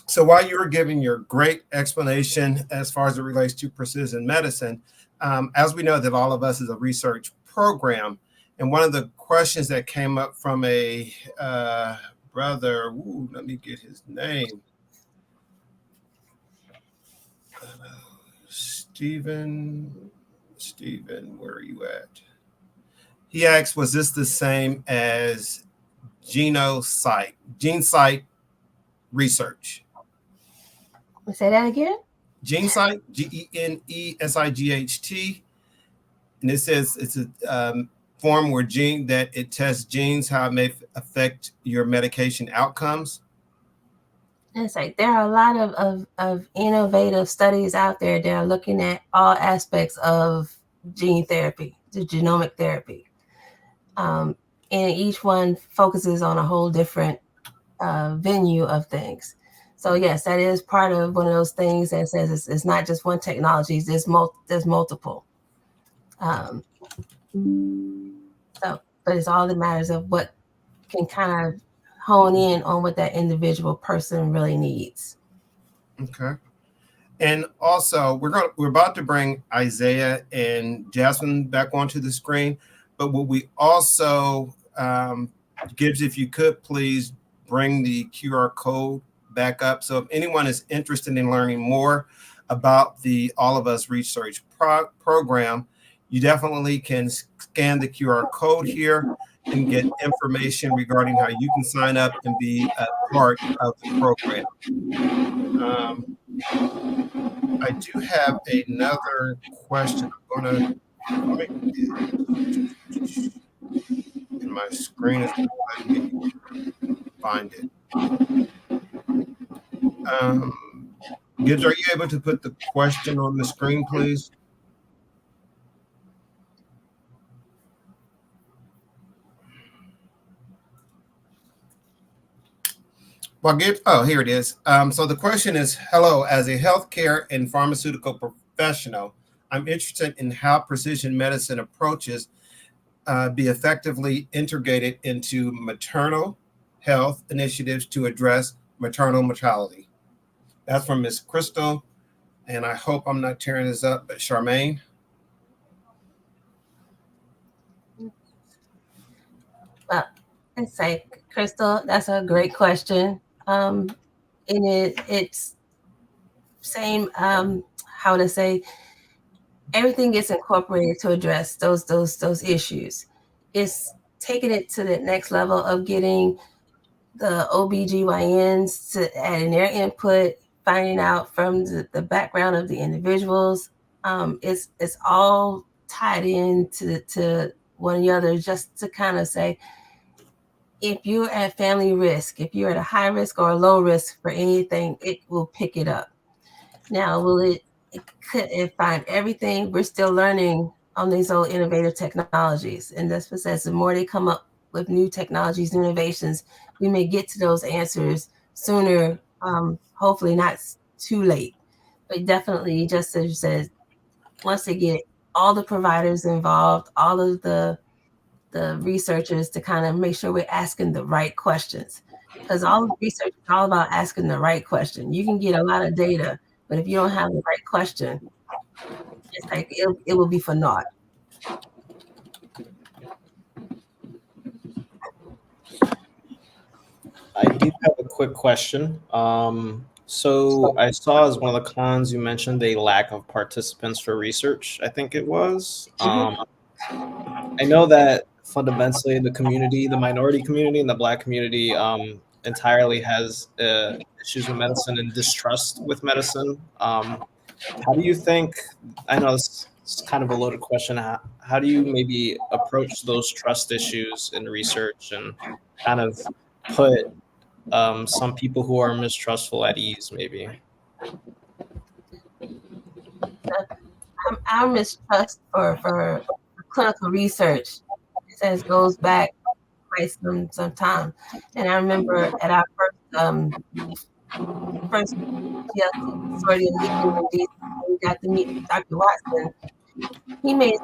So while you were giving your great explanation as far as it relates to precision medicine, as we know that all of us is a research program, and one of the questions that came up from a brother, let me get his name, Stephen, where are you at? He asked, was this the same as gene site research? Say that again? GeneSight, GeneSight. And it says it's a form where it tests genes, how it may affect your medication outcomes. It's like there are a lot of innovative studies out there that are looking at all aspects of gene therapy, the genomic therapy. And each one focuses on a whole different venue of things. So yes, that is part of one of those things that says it's not just one technology, there's multiple. But it's all that matters of what can kind of hone in on what that individual person really needs. Okay. And also we're about to bring Isaiah and Jasmine back onto the screen, but what we also Gibbs, if you could please bring the QR code back up. So if anyone is interested in learning more about the All of Us Research program, you definitely can scan the QR code here and get information regarding how you can sign up and be a part of the program. I do have another question. And my screen is letting me find it. Gibbs, are you able to put the question on the screen, please? Well, Gibbs, here it is. So the question is, hello, as a healthcare and pharmaceutical professional, I'm interested in how precision medicine approaches be effectively integrated into maternal health initiatives to address maternal mortality. That's from Ms. Crystal, and I hope I'm not tearing this up, but Charmaine. Well, it's like, Crystal, that's a great question. And it's same, how to say, everything gets incorporated to address those issues. It's taking it to the next level of getting the OBGYNs to add in their input, finding out from the background of the individuals. It's all tied in to one another, just to kind of say, if you're at family risk, if you're at a high risk or a low risk for anything, it will pick it up. Now, will it find everything? We're still learning on these old innovative technologies. And that's what says the more they come up with new technologies, new innovations, we may get to those answers sooner, hopefully not too late. But definitely, just as you said, once they get all the providers involved, all of the researchers, to kind of make sure we're asking the right questions. Because all the research is all about asking the right question. You can get a lot of data, but if you don't have the right question, it's like it will be for naught. I do have a quick question. So I saw as one of the cons you mentioned a lack of participants for research, I think it was. I know that fundamentally the community, the minority community and the Black community entirely has issues with medicine and distrust with medicine. How do you think, I know it's kind of a loaded question, how do you maybe approach those trust issues in research and kind of put some people who are mistrustful at ease maybe? Our mistrust for clinical research, it says, goes back quite some time. And I remember at our first GLC consortium meeting in DC, we got to meet Dr. Watson. He said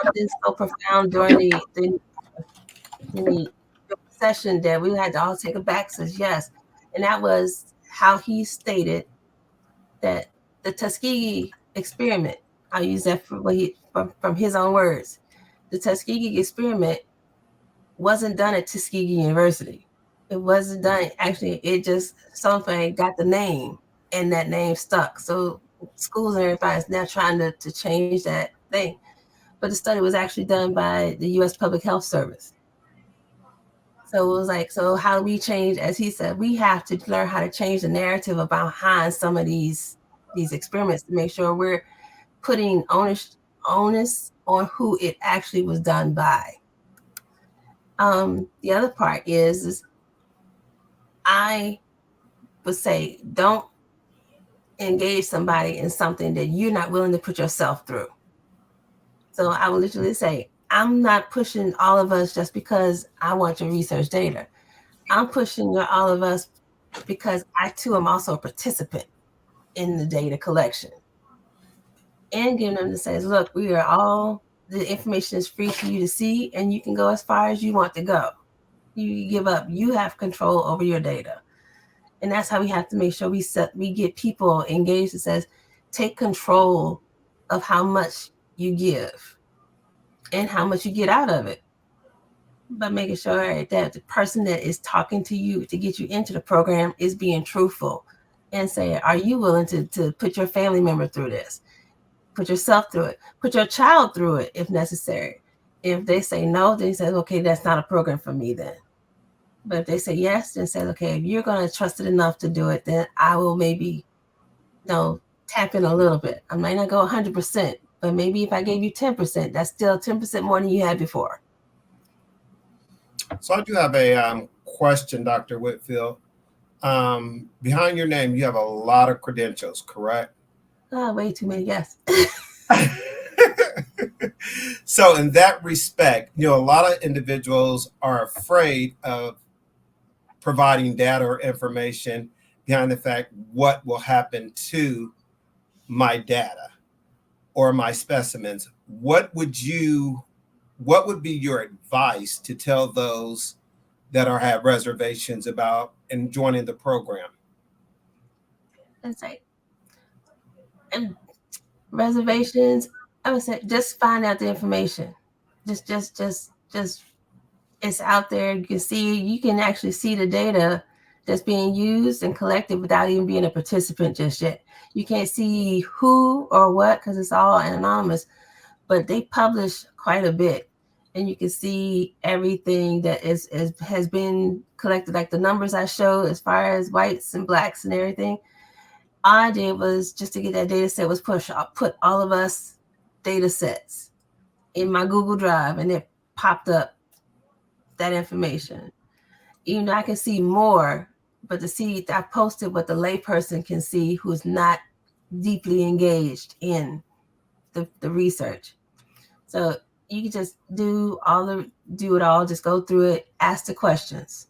something so profound during the session that we had to all take it back, says yes. And that was how he stated that the Tuskegee experiment, I'll use that from his own words. The Tuskegee experiment wasn't done at Tuskegee University. It wasn't done, actually, it just, something got the name and that name stuck. So schools and everybody is now trying to change that thing. But the study was actually done by the U.S. Public Health Service. So it was like, so how do we change, as he said, we have to learn how to change the narrative behind some of these experiments to make sure we're putting onus on who it actually was done by. The other part is I would say, don't engage somebody in something that you're not willing to put yourself through. So I would literally say, I'm not pushing all of us just because I want your research data. I'm pushing all of us because I too am also a participant in the data collection. And giving them to say, look, we are all, the information is free for you to see, and you can go as far as you want to go. You give up, you have control over your data. And that's how we have to make sure we get people engaged. That says, take control of how much you give and how much you get out of it. But making sure that the person that is talking to you to get you into the program is being truthful and say, are you willing to put your family member through this? Put yourself through it. Put your child through it if necessary. If they say no, then say, okay, that's not a program for me then. But if they say yes, then say, okay, if you're going to trust it enough to do it, then I will maybe, tap in a little bit. I might not go 100%, but maybe if I gave you 10%, that's still 10% more than you had before. So I do have a question, Dr. Whitfield. Behind your name, you have a lot of credentials, correct? Way too many, yes. So in that respect, a lot of individuals are afraid of providing data or information behind the fact what will happen to my data or my specimens. What would be your advice to tell those that have reservations about joining the program? That's right. And reservations, I would say, just find out the information. Just it's out there. You can actually see the data that's being used and collected without even being a participant just yet. You can't see who or what because it's all anonymous, but they publish quite a bit. And you can see everything that has been collected, like the numbers I showed as far as whites and blacks and everything. All I did was, just to get that data set, was put all of us data sets in my Google Drive, and it popped up that information. Even though I can see more, but I posted what the layperson can see who's not deeply engaged in the research. So you can just do it all, just go through it, ask the questions.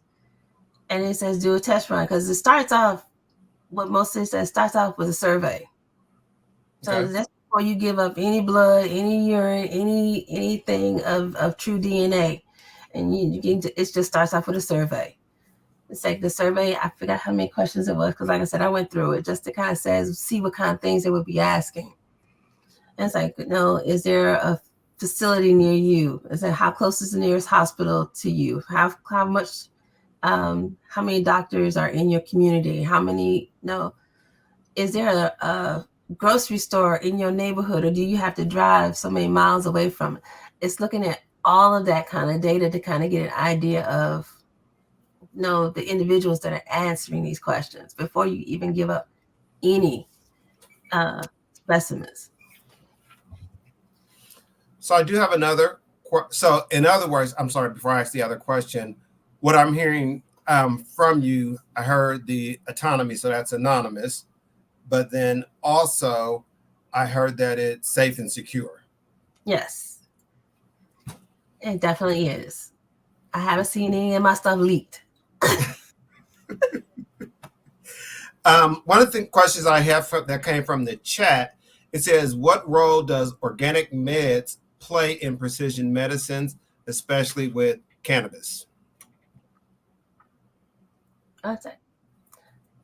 And it says do a test run, because it starts off, what most it says, starts off with a survey. So okay. That's before you give up any blood, any urine, anything of true DNA. And it just starts off with a survey. It's like the survey, I forgot how many questions it was, because like I said, I went through it just to kind of see what kind of things they would be asking. And it's like, is there a facility near you? Is it, how close is the nearest hospital to you? How much, how many doctors are in your community? How many, is there a grocery store in your neighborhood, or do you have to drive so many miles away from it? it's looking at all of that kind of data to kind of get an idea of, the individuals that are answering these questions before you even give up any specimens. So I do have another. So in other words, I'm sorry, before I ask the other question, what I'm hearing from you, I heard the autonomy, so that's anonymous, but then also I heard that it's safe and secure. Yes, it definitely is. I haven't seen any of my stuff leaked. One of the questions I have that came from the chat, it says, what role does organic meds play in precision medicines, especially with cannabis? Okay.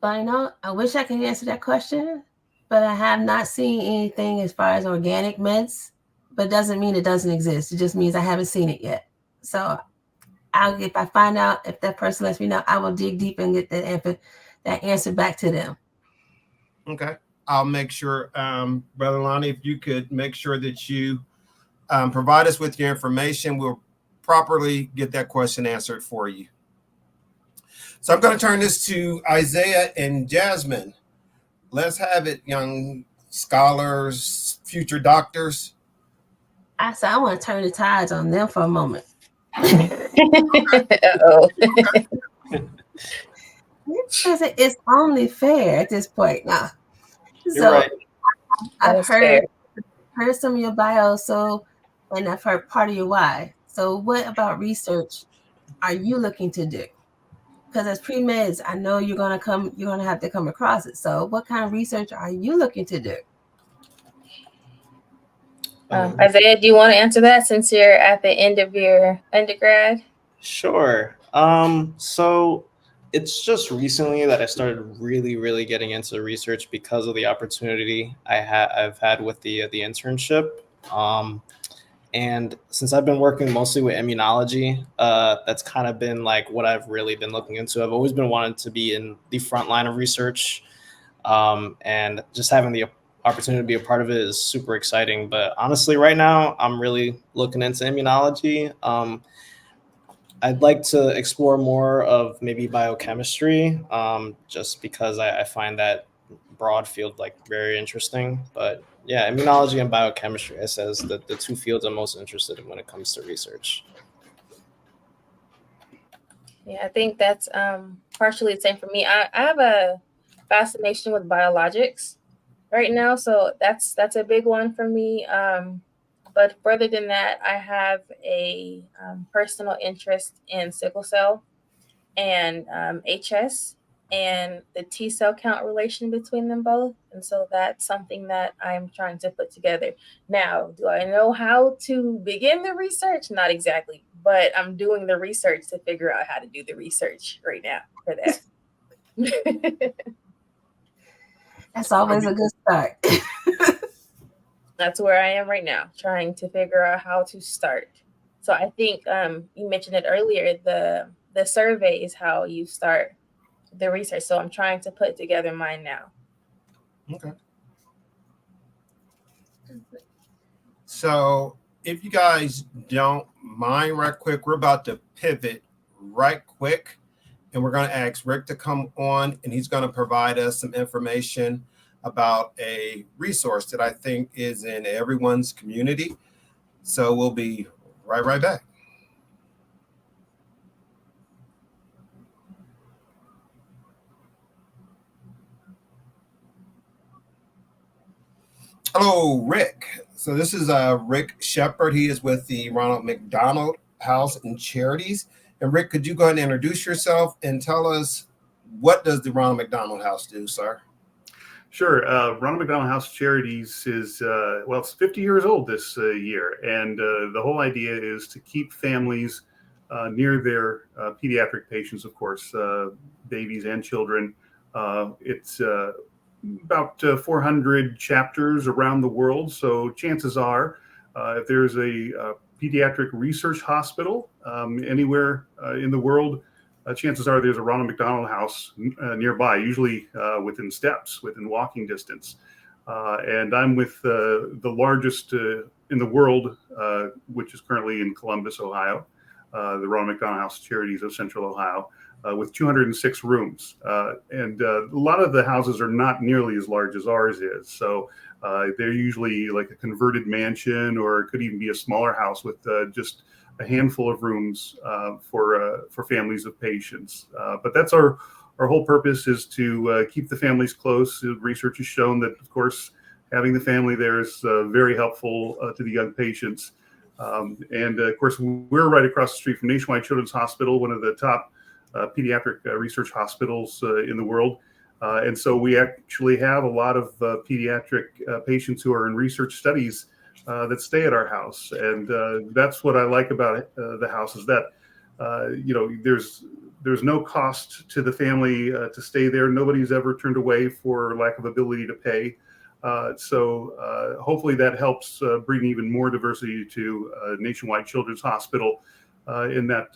But I wish I could answer that question, but I have not seen anything as far as organic meds, but it doesn't mean it doesn't exist. It just means I haven't seen it yet. So if I find out, if that person lets me know, I will dig deep and get that answer back to them. Okay. I'll make sure, Brother Lonnie, if you could make sure that you provide us with your information, we'll properly get that question answered for you. So I'm going to turn this to Isaiah and Jasmine. Let's have it, young scholars, future doctors. I said I want to turn the tides on them for a moment. Uh-oh. Because it's only fair at this point now. You're right. I've heard some of your bio, and I've heard part of your why. So what about research are you looking to do? Because as pre-meds, I know you're gonna have to come across it. So what kind of research are you looking to do? Isaiah, do you want to answer that since you're at the end of your undergrad? Sure. So it's just recently that I started really getting into research because of the opportunity I've had with the internship. And since I've been working mostly with immunology, that's kind of been like what I've really been looking into. I've always been wanting to be in the front line of research, and just having the opportunity to be a part of it is super exciting. But honestly, right now, I'm really looking into immunology. I'd like to explore more of maybe biochemistry, just because I find that broad field like very interesting. But yeah, immunology and biochemistry, it says that the two fields I'm most interested in when it comes to research. Yeah, I think that's partially the same for me. I have a fascination with biologics right now, so that's a big one for me. But further than that, I have a personal interest in sickle cell and HS and the T cell count relation between them both. And so that's something that I'm trying to put together. Now, do I know how to begin the research? Not exactly, but I'm doing the research to figure out how to do the research right now for that. That's always a good start. That's where I am right now, trying to figure out how to start. So I think you mentioned it earlier, the survey is how you start the research. So I'm trying to put together mine now. Okay. So if you guys don't mind right quick, we're about to pivot right quick. And we're going to ask Rick to come on, and he's going to provide us some information about a resource that I think is in everyone's community. So we'll be right back. Hello, Rick. So this is Rick Shepard. He is with the Ronald McDonald House and Charities. And Rick, could you go ahead and introduce yourself and tell us, what does the Ronald McDonald House do, sir? Sure. Ronald McDonald House Charities is, it's 50 years old this year. And the whole idea is to keep families near their pediatric patients, of course, babies and children. It's about 400 chapters around the world. So chances are, if there's a pediatric research hospital anywhere in the world, chances are there's a Ronald McDonald House nearby, usually within walking distance. And I'm with the largest in the world, which is currently in Columbus, Ohio, the Ronald McDonald House Charities of Central Ohio, with 206 rooms. And a lot of the houses are not nearly as large as ours is. So they're usually like a converted mansion, or it could even be a smaller house with just a handful of rooms for families of patients. But that's our whole purpose, is to keep the families close. Research has shown that, of course, having the family there is very helpful to the young patients. And of course, we're right across the street from Nationwide Children's Hospital, one of the top pediatric research hospitals in the world. And so we actually have a lot of pediatric patients who are in research studies that stay at our house. And that's what I like about the house, is that, there's no cost to the family to stay there. Nobody's ever turned away for lack of ability to pay. So hopefully that helps bring even more diversity to Nationwide Children's Hospital, in that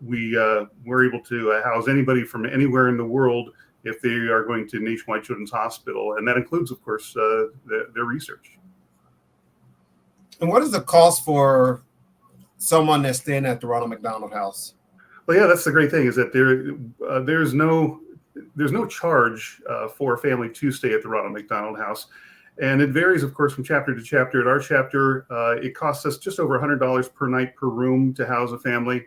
we're able to house anybody from anywhere in the world if they are going to Nationwide Children's Hospital. And that includes, of course, their research. And what is the cost for someone that's staying at the Ronald McDonald House? Well, yeah, that's the great thing, is that there's no charge for a family to stay at the Ronald McDonald House. And it varies, of course, from chapter to chapter. At our chapter, it costs us just over $100 per night per room to house a family.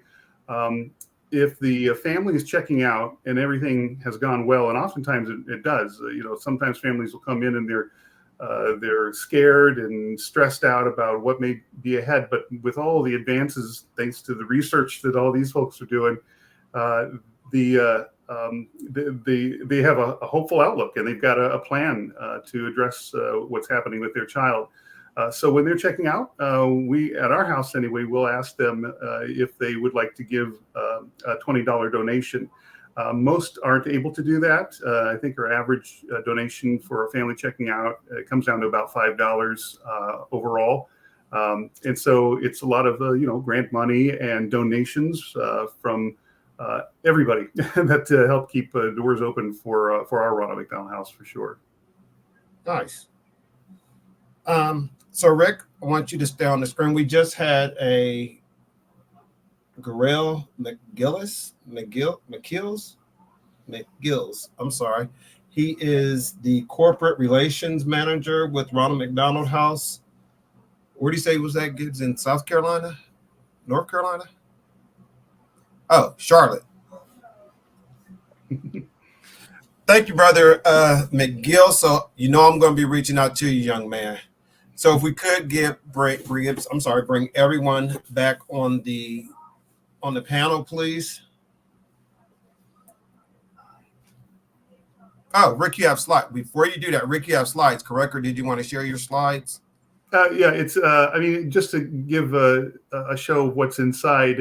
If the family is checking out and everything has gone well, and oftentimes it does, sometimes families will come in and they're scared and stressed out about what may be ahead. But with all the advances, thanks to the research that all these folks are doing, they have a hopeful outlook, and they've got a plan to address what's happening with their child. So when they're checking out, we at our house anyway, we'll ask them if they would like to give a $20 donation. Most aren't able to do that. I think our average donation for a family checking out comes down to about $5 overall. And so it's a lot of grant money and donations from everybody that help keep doors open for our Ronald McDonald House, for sure. Nice. So Rick, I want you to stay on the screen. We just had a Garrell McGills. I'm sorry. He is the corporate relations manager with Ronald McDonald House. Where do you say he was at, Gibbs? In South Carolina? North Carolina? Oh, Charlotte. Thank you, Brother McGill. So I'm going to be reaching out to you, young man. So if we could bring everyone back on the panel, please. Oh, Rick, you have slides. Before you do that, Rick, you have slides, correct? Or did you want to share your slides? Yeah, it's. Just to give a show of what's inside.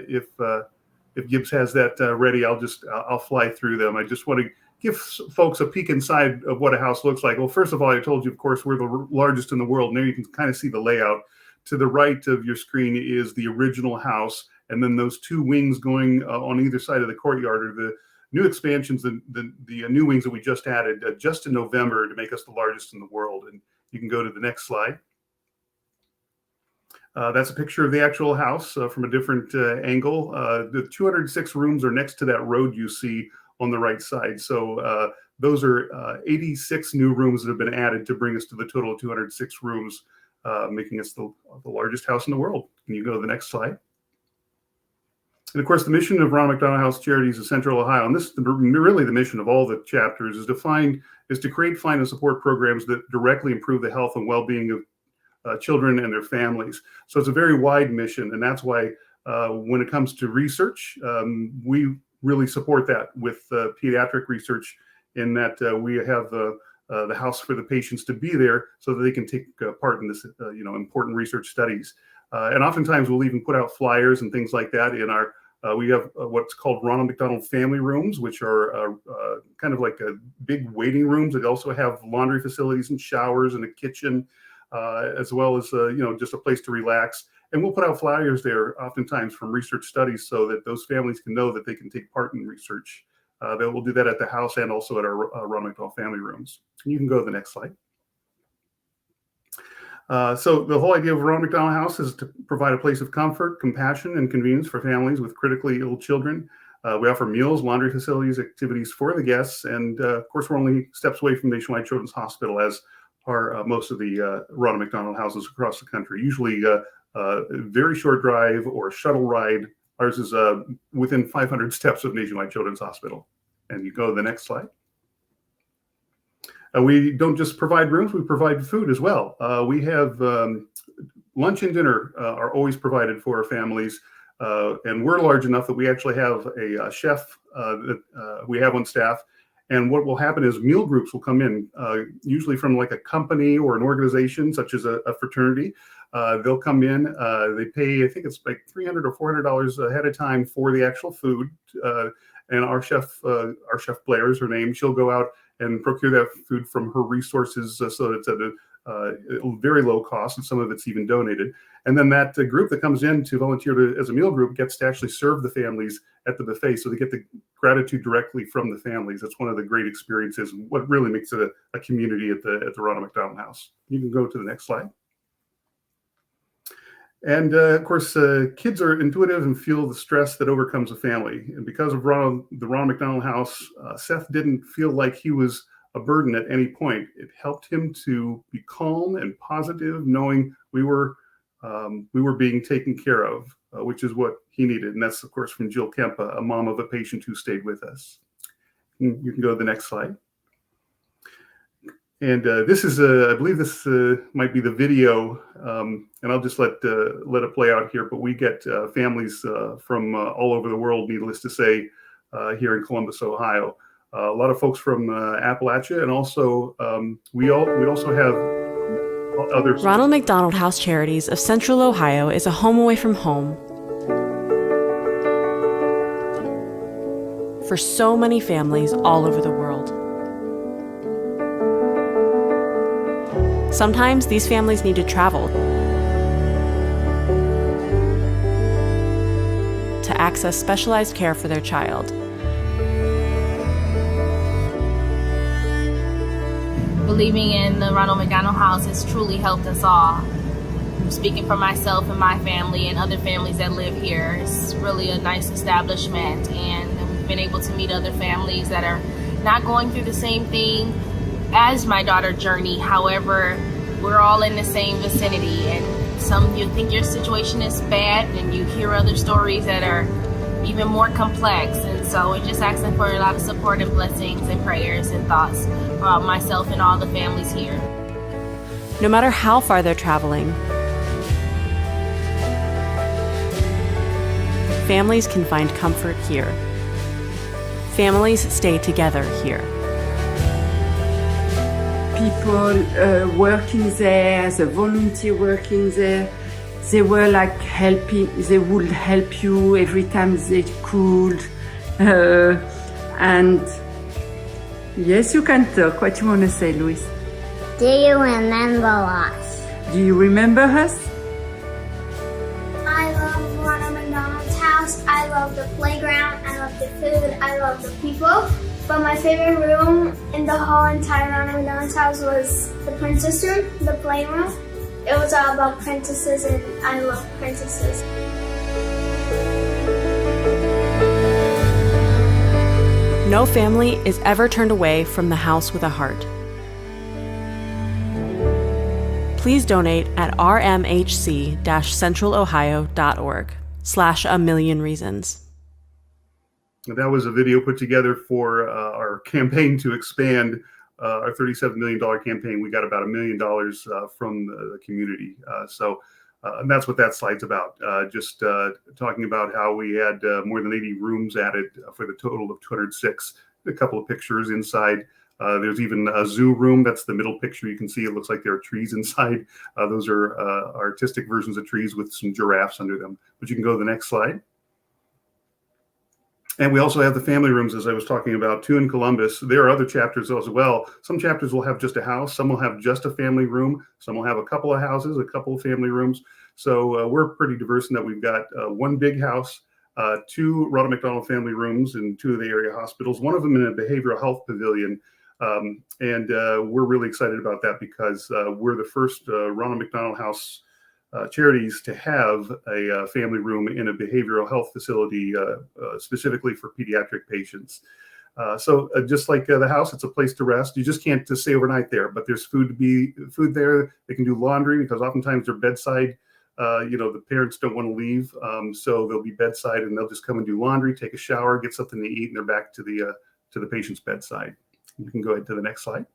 If Gibbs has that ready, I'll fly through them. I just want to give folks a peek inside of what a house looks like. Well, first of all, I told you, of course, we're the largest in the world. Now you can kind of see the layout. To the right of your screen is the original house, and then those two wings going on either side of the courtyard are the new expansions, the new wings that we just added just in November to make us the largest in the world. And you can go to the next slide. That's a picture of the actual house from a different angle. The 206 rooms are next to that road you see on the right side. So those are 86 new rooms that have been added to bring us to the total of 206 rooms, making us the largest house in the world. Can you go to the next slide? And of course, the mission of Ronald McDonald House Charities of Central Ohio, and this is really the mission of all the chapters, is to create, find, and support programs that directly improve the health and well-being of children and their families. So it's a very wide mission, and that's why when it comes to research, we really support that with pediatric research, in that we have the house for the patients to be there so that they can take part in this important research studies. And oftentimes we'll even put out flyers and things like that in our. We have what's called Ronald McDonald Family Rooms, which are kind of like big waiting rooms. They also have laundry facilities and showers and a kitchen, as well as just a place to relax. And we'll put out flyers there oftentimes from research studies so that those families can know that they can take part in research. We'll do that at the house and also at our Ronald McDonald Family Rooms. And you can go to the next slide. So the whole idea of Ronald McDonald House is to provide a place of comfort, compassion, and convenience for families with critically ill children. We offer meals, laundry facilities, activities for the guests, and of course, we're only steps away from Nationwide Children's Hospital, as are most of the Ronald McDonald houses across the country. Usually a very short drive or shuttle ride. Ours is within 500 steps of Nationwide Children's Hospital. And you go to the next slide. We don't just provide rooms, we provide food as well. We have lunch and dinner are always provided for our families. And we're large enough that we actually have a chef that we have on staff. And what will happen is meal groups will come in, usually from like a company or an organization such as a fraternity. They'll come in, they pay, I think it's like $300 or $400 ahead of time for the actual food. And our chef Blair is her name. She'll go out and procure that food from her resources so that it's at a very low cost, and some of it's even donated. And then that group that comes in to volunteer as a meal group gets to actually serve the families at the buffet, so they get the gratitude directly from the families. That's one of the great experiences, and what really makes it a community at the Ronald McDonald House. You can go to the next slide. And of course, kids are intuitive and feel the stress that overcomes a family. And because of the Ronald McDonald House, Seth didn't feel like he was a burden at any point. It helped him to be calm and positive, knowing we were being taken care of, which is what he needed. And that's, of course, from Jill Kemp, a mom of a patient who stayed with us. You can go to the next slide. And this is, I believe this might be the video, and I'll just let it play out here. But we get families from all over the world, needless to say, here in Columbus, Ohio. A lot of folks from Appalachia, and also we also have others. Ronald McDonald House Charities of Central Ohio is a home away from home for so many families all over the world. Sometimes these families need to travel to access specialized care for their child. Believing in the Ronald McDonald House has truly helped us all. I'm speaking for myself and my family and other families that live here. It's really a nice establishment, and we've been able to meet other families that are not going through the same thing as my daughter Journey. However, we're all in the same vicinity, and you think your situation is bad, and you hear other stories that are even more complex. And so we're just asking for a lot of support and blessings and prayers and thoughts about myself and all the families here. No matter how far they're traveling, families can find comfort here. Families stay together here. People working there, the volunteer working there, they were like helping, they would help you every time they could. And yes, you can talk. What you want to say, Louis? Do you remember us? Do you remember us? I love Ronald McDonald's house. I love the playground. I love the food. I love the people. But my favorite room in the whole entire Ronald McDonald's house was the princess room, the playroom. It was all about princesses, and I love princesses. No family is ever turned away from the house with a heart. Please donate at rmhc-centralohio.org/a-million-reasons. That was a video put together for our campaign to expand our $37 million campaign. We got about $1 million from the community. And that's what that slide's about. Just talking about how we had more than 80 rooms added for the total of 206. A couple of pictures inside. There's even a zoo room. That's the middle picture. You can see it looks like there are trees inside. Those are artistic versions of trees with some giraffes under them. But you can go to the next slide. And we also have the family rooms, as I was talking about, too, in Columbus. There are other chapters as well. Some chapters will have just a house. Some will have just a family room. Some will have a couple of houses, a couple of family rooms. So we're pretty diverse in that we've got one big house, 2 Ronald McDonald family rooms in 2 of the area hospitals, one of them in a behavioral health pavilion. And we're really excited about that because we're the first Ronald McDonald House charities to have a family room in a behavioral health facility specifically for pediatric patients. So just like the house, it's a place to rest. You just can't stay overnight there, but there's food there. They can do laundry because oftentimes they're bedside. The parents don't want to leave, so they'll be bedside and they'll just come and do laundry, take a shower, get something to eat, and they're back to the patient's bedside. You can go ahead to the next slide.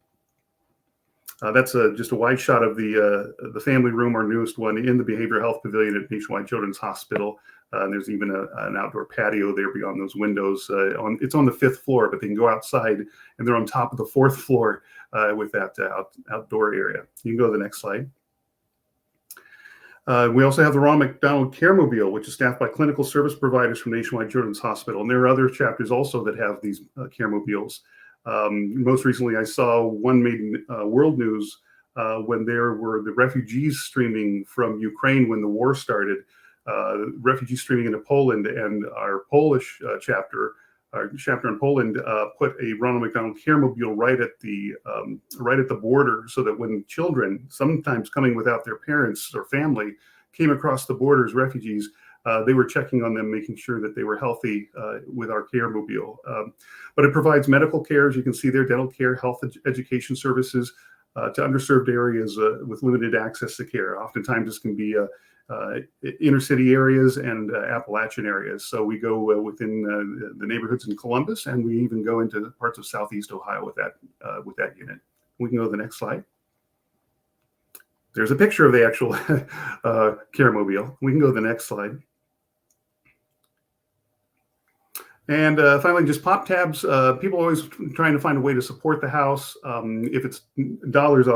That's just a wide shot of the family room, our newest one, in the Behavioral Health Pavilion at Nationwide Children's Hospital. And there's even an outdoor patio there beyond those windows. It's on the 5th floor, but they can go outside, and they're on top of the 4th floor with that outdoor area. You can go to the next slide. We also have the Ronald McDonald Caremobile, which is staffed by clinical service providers from Nationwide Children's Hospital. And there are other chapters also that have these Caremobiles. Most recently, I saw one made in World News when there were the refugees streaming from Ukraine when the war started, refugees streaming into Poland, and our Polish chapter in Poland put a Ronald McDonald Caremobile right at the border, so that when children, sometimes coming without their parents or family, came across the border as refugees, they were checking on them, making sure that they were healthy with our Caremobile. But it provides medical care, as you can see there, dental care, health education services to underserved areas with limited access to care. Oftentimes this can be inner city areas and Appalachian areas. So we go within the neighborhoods in Columbus, and we even go into parts of Southeast Ohio with that unit. We can go to the next slide. There's a picture of the actual Caremobile. We can go to the next slide. And finally, just pop tabs. People are always trying to find a way to support the house. If it's dollars,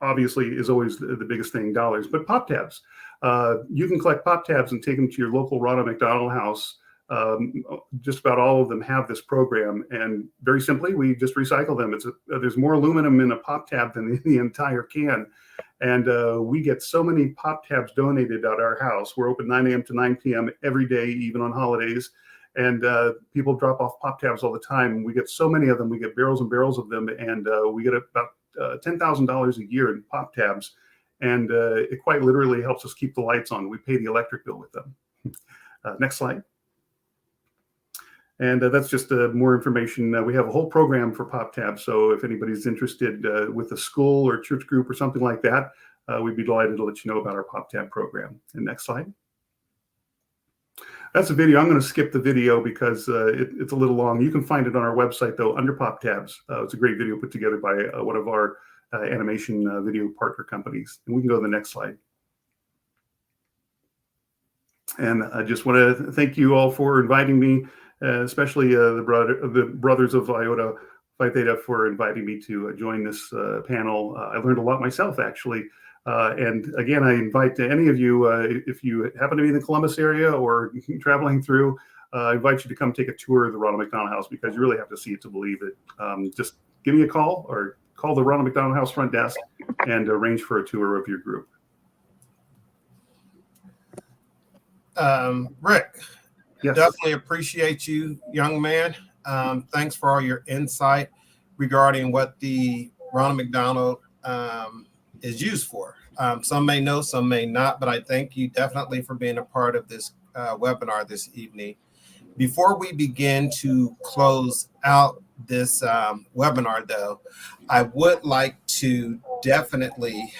obviously, is always the biggest thing, dollars. But pop tabs. You can collect pop tabs and take them to your local Ronald McDonald House. Just about all of them have this program. And very simply, we just recycle them. There's more aluminum in a pop tab than the entire can. And we get so many pop tabs donated at our house. We're open 9 a.m. to 9 p.m. every day, even on holidays. And people drop off pop tabs all the time. We get so many of them. We get barrels and barrels of them. And we get about $10,000 a year in pop tabs. And it quite literally helps us keep the lights on. We pay the electric bill with them. Next slide. And that's just more information. We have a whole program for pop tabs. So if anybody's interested with a school or church group or something like that, we'd be delighted to let you know about our pop tab program. And next slide. That's a video. I'm going to skip the video because it's a little long. You can find it on our website, though, under pop tabs. It's a great video put together by one of our animation video partner companies. And we can go to the next slide. And I just want to thank you all for inviting me, especially the brothers of Iota Phi Theta for inviting me to join this panel. I learned a lot myself, actually. And again, I invite any of you, if you happen to be in the Columbus area or traveling through, I invite you to come take a tour of the Ronald McDonald House, because you really have to see it to believe it. Just give me a call or call the Ronald McDonald House front desk and arrange for a tour of your group. Rick, yes. Definitely appreciate you, young man. Thanks for all your insight regarding what the Ronald McDonald is used for. Some may know, some may not, but I thank you definitely for being a part of this webinar this evening. Before we begin to close out this webinar, though, I would like to definitely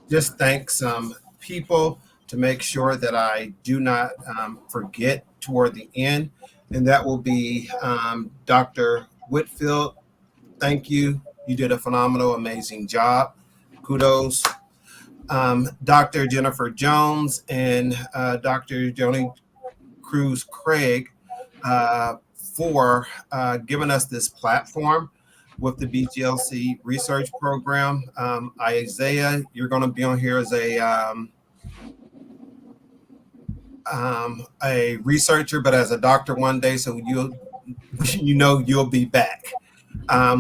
just thank some people to make sure that I do not forget toward the end, and that will be Dr. Whitfield. Thank you. You did a phenomenal, amazing job. Kudos. Dr. Jennifer Jones and Dr. Joni Cruz Craig for giving us this platform with the BGLC research program. Isaiah, you're going to be on here as a researcher, but as a doctor one day, so you'll be back.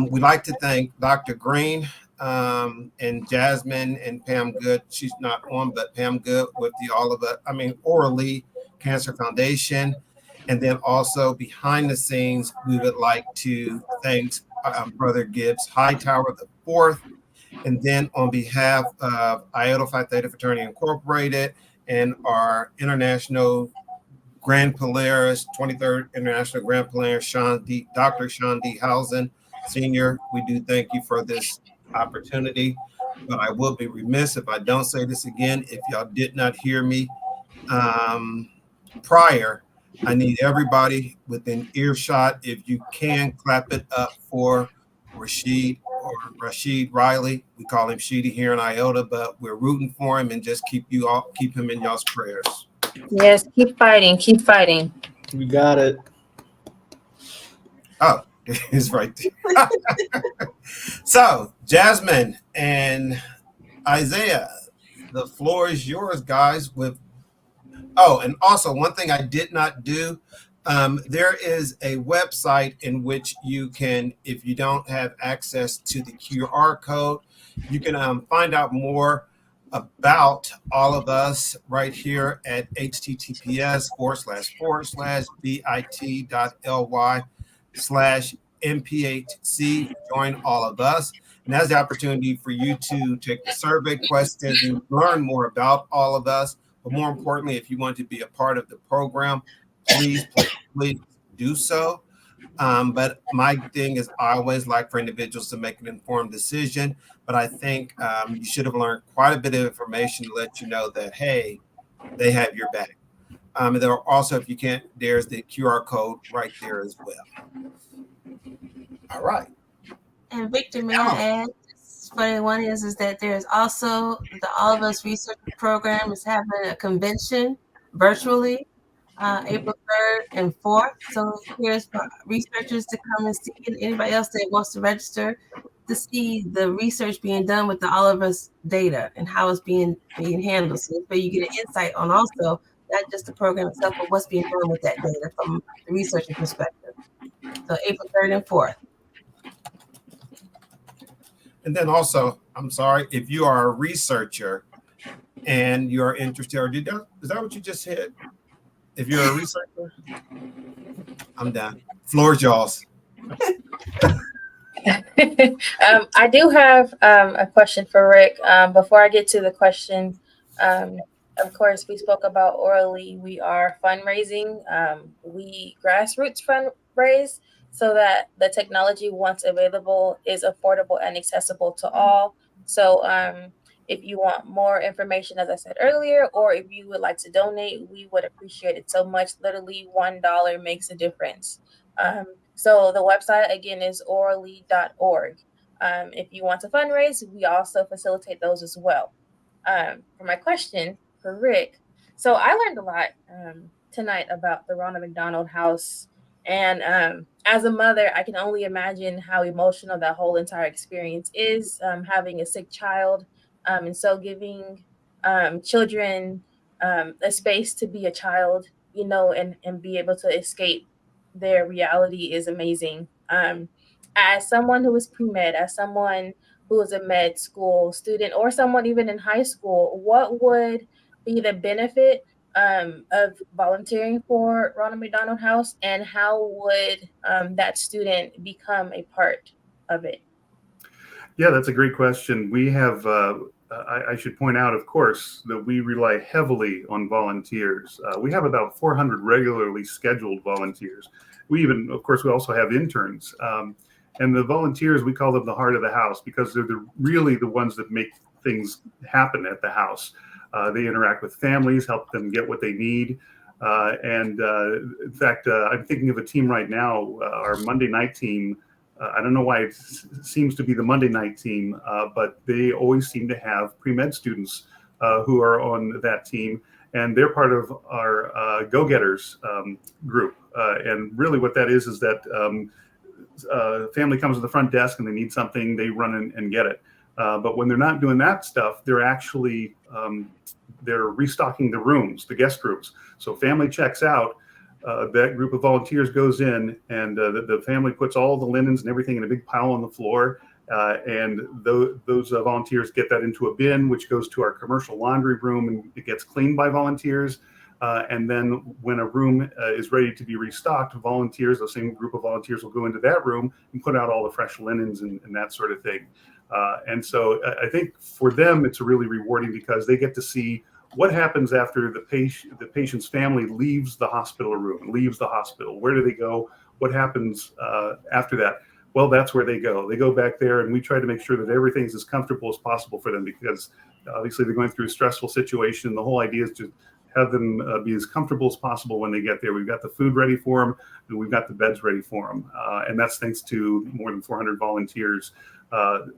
We'd like to thank Dr. Green and Jasmine and Pam Good. She's not on, but Pam Good with the Orally Cancer Foundation. And then also behind the scenes, we would like to thank Brother Gibbs Hightower the fourth. And then on behalf of Iota Phi Theta Fraternity Incorporated and our international Grand Polaris, 23rd International Grand Polaris, Dr. Sean D. Housen, Senior, we do thank you for this opportunity. But I will be remiss if I don't say this again. If y'all did not hear me prior, I need everybody within earshot. If you can, clap it up for Rashid Riley. We call him Sheedy here in Iota, but we're rooting for him and just keep him in y'all's prayers. Yes, keep fighting, keep fighting. We got it. Oh, it's right there. So, Jasmine and Isaiah, the floor is yours, guys. And also one thing I did not do, there is a website in which you can, if you don't have access to the QR code, you can find out more about all of us right here at https://bit.ly/MPHC. Join all of us. And that's the opportunity for you to take the survey questions and learn more about all of us. But more importantly, if you want to be a part of the program, please do so. But my thing is, I always like for individuals to make an informed decision. But I think you should have learned quite a bit of information to let you know that, hey, they have your back. And there are also, if you can't, there's the QR code right there as well. All right. And Victor, may I add, funny one is that there's also the All of Us Research Program is having a convention virtually April 3rd and 4th. So here's for researchers to come and see, and anybody else that wants to register to see the research being done with the All of Us data and how it's being handled. So you get an insight on also not just the program itself, but what's being done with that data from the researcher perspective. So April 3rd and 4th. And then also, I'm sorry, if you are a researcher and you're interested, or is that what you just said? If you're a researcher, I'm done. Floor is yours. I do have a question for Rick. Before I get to the question, of course, we spoke about orally. We are fundraising. We grassroots fundraise so that the technology, once available, is affordable and accessible to all. So if you want more information, as I said earlier, or if you would like to donate, we would appreciate it so much. Literally $1 makes a difference. So the website, again, is orally.org. If you want to fundraise, we also facilitate those as well. For my question for Rick, so I learned a lot tonight about the Ronald McDonald House. And as a mother, I can only imagine how emotional that whole entire experience is, having a sick child. And so giving children a space to be a child, and be able to escape their reality is amazing. As someone who is pre-med, as someone who is a med school student, or someone even in high school, what would be the benefit of volunteering for Ronald McDonald House, and how would that student become a part of it? Yeah, that's a great question. We have, I should point out, of course, that we rely heavily on volunteers. We have about 400 regularly scheduled volunteers. We also have interns. And the volunteers, we call them the heart of the house, because they're really the ones that make things happen at the house. They interact with families, help them get what they need. In fact, I'm thinking of a team right now, our Monday night team. I don't know why it seems to be the Monday night team, but they always seem to have pre-med students who are on that team. And they're part of our go-getters group. And really what that is that family comes to the front desk and they need something, they run and get it. But when they're not doing that stuff, they're actually they're restocking the rooms, the guest rooms. So family checks out, that group of volunteers goes in, and the family puts all the linens and everything in a big pile on the floor. And those volunteers get that into a bin, which goes to our commercial laundry room, and it gets cleaned by volunteers. And then when a room is ready to be restocked, volunteers, the same group of volunteers will go into that room and put out all the fresh linens and that sort of thing. And so I think for them, it's really rewarding because they get to see what happens after the patient's family leaves the hospital room, leaves the hospital. Where do they go? What happens after that? Well, that's where they go. They go back there, and we try to make sure that everything's as comfortable as possible for them because obviously they're going through a stressful situation. The whole idea is to have them be as comfortable as possible when they get there. We've got the food ready for them, and we've got the beds ready for them. And that's thanks to more than 400 volunteers,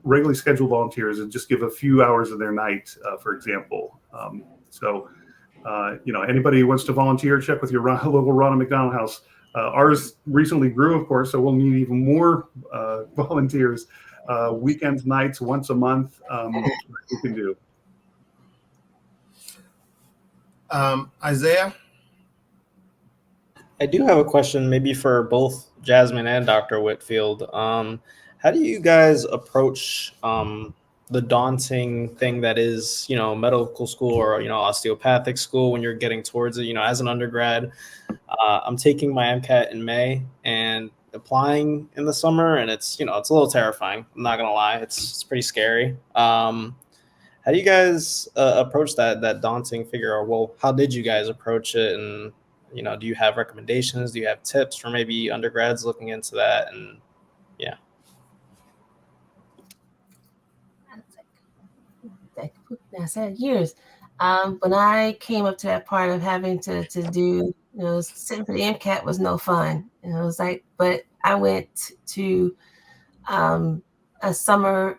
regularly scheduled volunteers, and just give a few hours of their night, for example. Anybody who wants to volunteer, check with your local Ronald McDonald House. Ours recently grew, of course, so we'll need even more volunteers. Weekends, nights, once a month, we can do. Isaiah? I do have a question maybe for both Jasmine and Dr. Whitfield. How do you guys approach the daunting thing that is, medical school or, osteopathic school when you're getting towards it? As an undergrad, I'm taking my MCAT in May and applying in the summer, and it's a little terrifying. I'm not gonna lie, it's pretty scary. How do you guys approach that daunting figure? Or, well, how did you guys approach it? And, do you have recommendations? Do you have tips for maybe undergrads looking into that? And yeah. I said years. When I came up to that part of having to do, sitting for the MCAT was no fun. It was like, but I went to a summer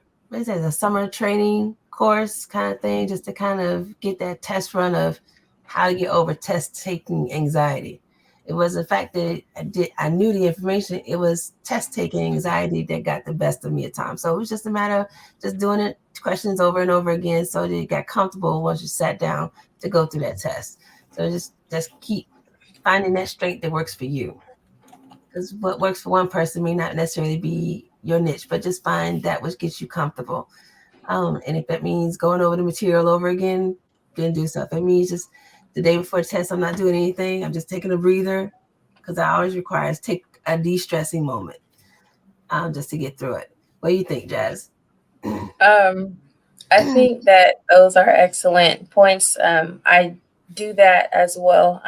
training course kind of thing, just to kind of get that test run of how to get over test taking anxiety. It was the fact that I knew the information. It was test taking anxiety that got the best of me at times. So it was just a matter of just doing it, questions over and over again, so that you got comfortable once you sat down to go through that test. So just keep finding that strength that works for you. Because what works for one person may not necessarily be your niche, but just find that which gets you comfortable. And if that means going over the material over again, then do so. If it means just the day before the test, I'm not doing anything, I'm just taking a breather, because I always require to take a de-stressing moment just to get through it. What do you think, Jazz? I think that those are excellent points. I do that as well.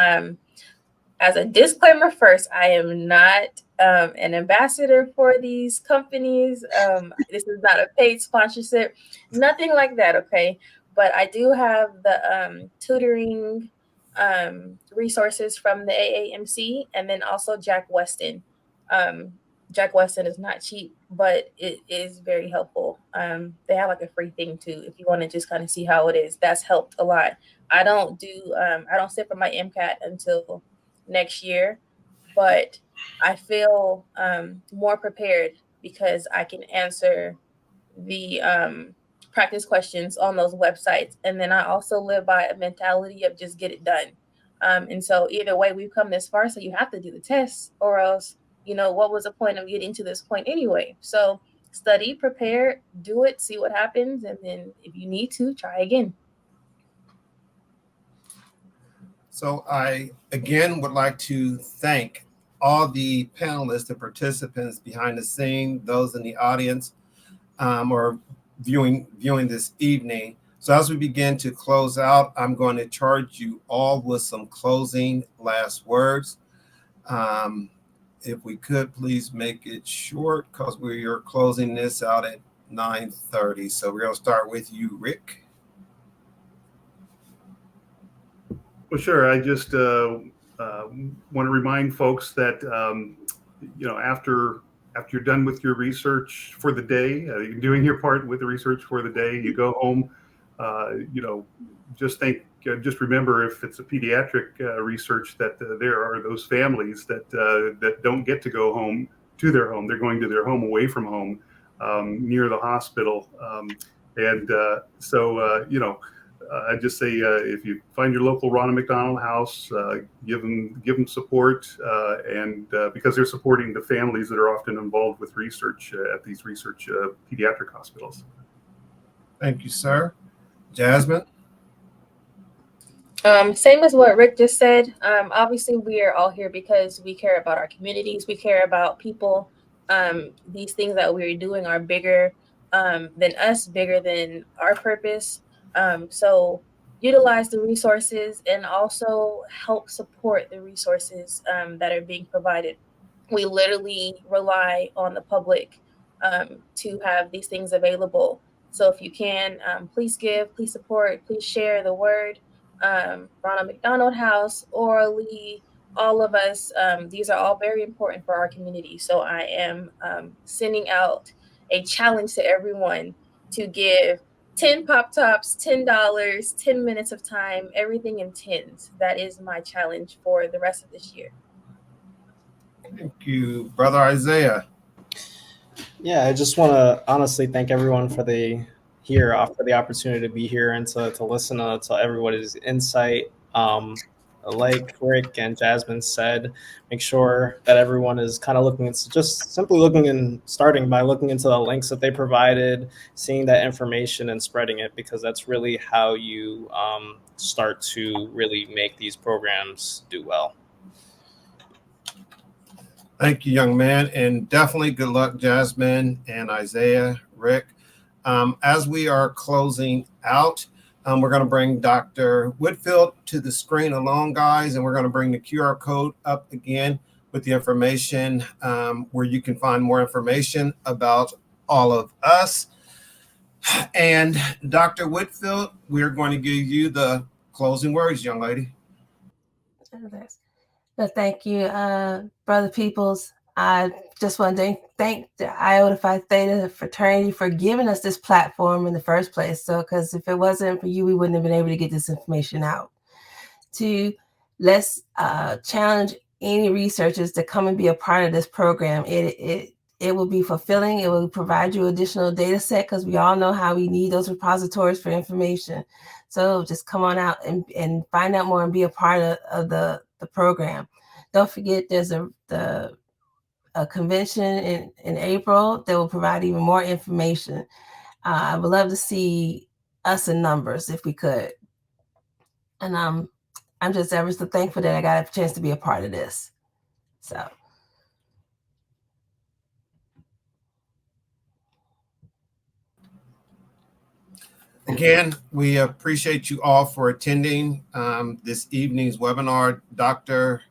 As a disclaimer first, I am not an ambassador for these companies. This is not a paid sponsorship, nothing like that, okay? But I do have the tutoring resources from the AAMC, and then also Jack Weston. Jack Weston is not cheap, but it is very helpful. They have like a free thing too, if you want to just kind of see how it is. That's helped a lot. I don't sit for my MCAT until next year, but I feel more prepared because I can answer the practice questions on those websites. And then I also live by a mentality of just get it done. And so either way, we've come this far, so you have to do the tests, or else, what was the point of getting to this point anyway? So study, prepare, do it, see what happens, and then if you need to, try again. So I, again, would like to thank all the panelists and participants behind the scene, those in the audience or viewing this evening. So as we begin to close out, I'm going to charge you all with some closing last words. If we could please make it short, because we are closing this out at 9:30. So we're going to start with you, Rick. Well, sure. I just want to remind folks that, after you're done with your research for the day, you're doing your part with the research for the day, you go home, just remember, if it's a pediatric research, that there are those families that don't get to go home to their home. They're going to their home away from home, near the hospital. I just say, if you find your local Ronald McDonald House, give them support, and because they're supporting the families that are often involved with research at these research pediatric hospitals. Thank you, sir. Jasmine? Same as what Rick just said. Obviously, we are all here because we care about our communities. We care about people. These things that we're doing are bigger than us, bigger than our purpose. So utilize the resources and also help support the resources that are being provided. We literally rely on the public to have these things available. So if you can, please give, please support, please share the word. Ronald McDonald House, Orally, all of us. These are all very important for our community. So I am sending out a challenge to everyone to give 10 Pop Tops, $10, 10 minutes of time, everything in tens. That is my challenge for the rest of this year. Thank you, Brother Isaiah. Yeah, I just want to honestly thank everyone for the opportunity to be here and to listen to everybody's insight. Like Rick and Jasmine said, make sure that everyone is kind of starting by looking into the links that they provided, seeing that information and spreading it, because that's really how you start to really make these programs do well. Thank you, young man, and definitely good luck, Jasmine and Isaiah, Rick. As we are closing out, we're going to bring Dr. Whitfield to the screen alone, guys, and we're going to bring the QR code up again with the information where you can find more information about all of us. And Dr. Whitfield, we're going to give you the closing words, young lady. So thank you, Brother Peoples. I just want to thank the Iota Phi Theta Fraternity for giving us this platform in the first place. So, because if it wasn't for you, we wouldn't have been able to get this information out. Let's challenge any researchers to come and be a part of this program. It will be fulfilling. It will provide you additional data set, because we all know how we need those repositories for information. So just come on out and find out more and be a part of the program. Don't forget, there's a convention in April that will provide even more information. I would love to see us in numbers if we could. And I'm just ever so thankful that I got a chance to be a part of this. So. Again, we appreciate you all for attending this evening's webinar. Dr.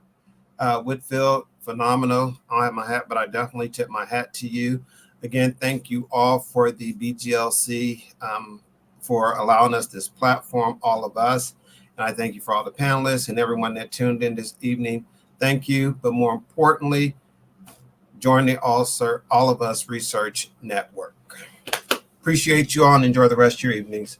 Whitfield, phenomenal. I don't have my hat, but I definitely tip my hat to you. Again, thank you all for the BGLC for allowing us this platform, all of us. And I thank you for all the panelists and everyone that tuned in this evening. Thank you. But more importantly, join the All of Us Research Network. Appreciate you all and enjoy the rest of your evenings.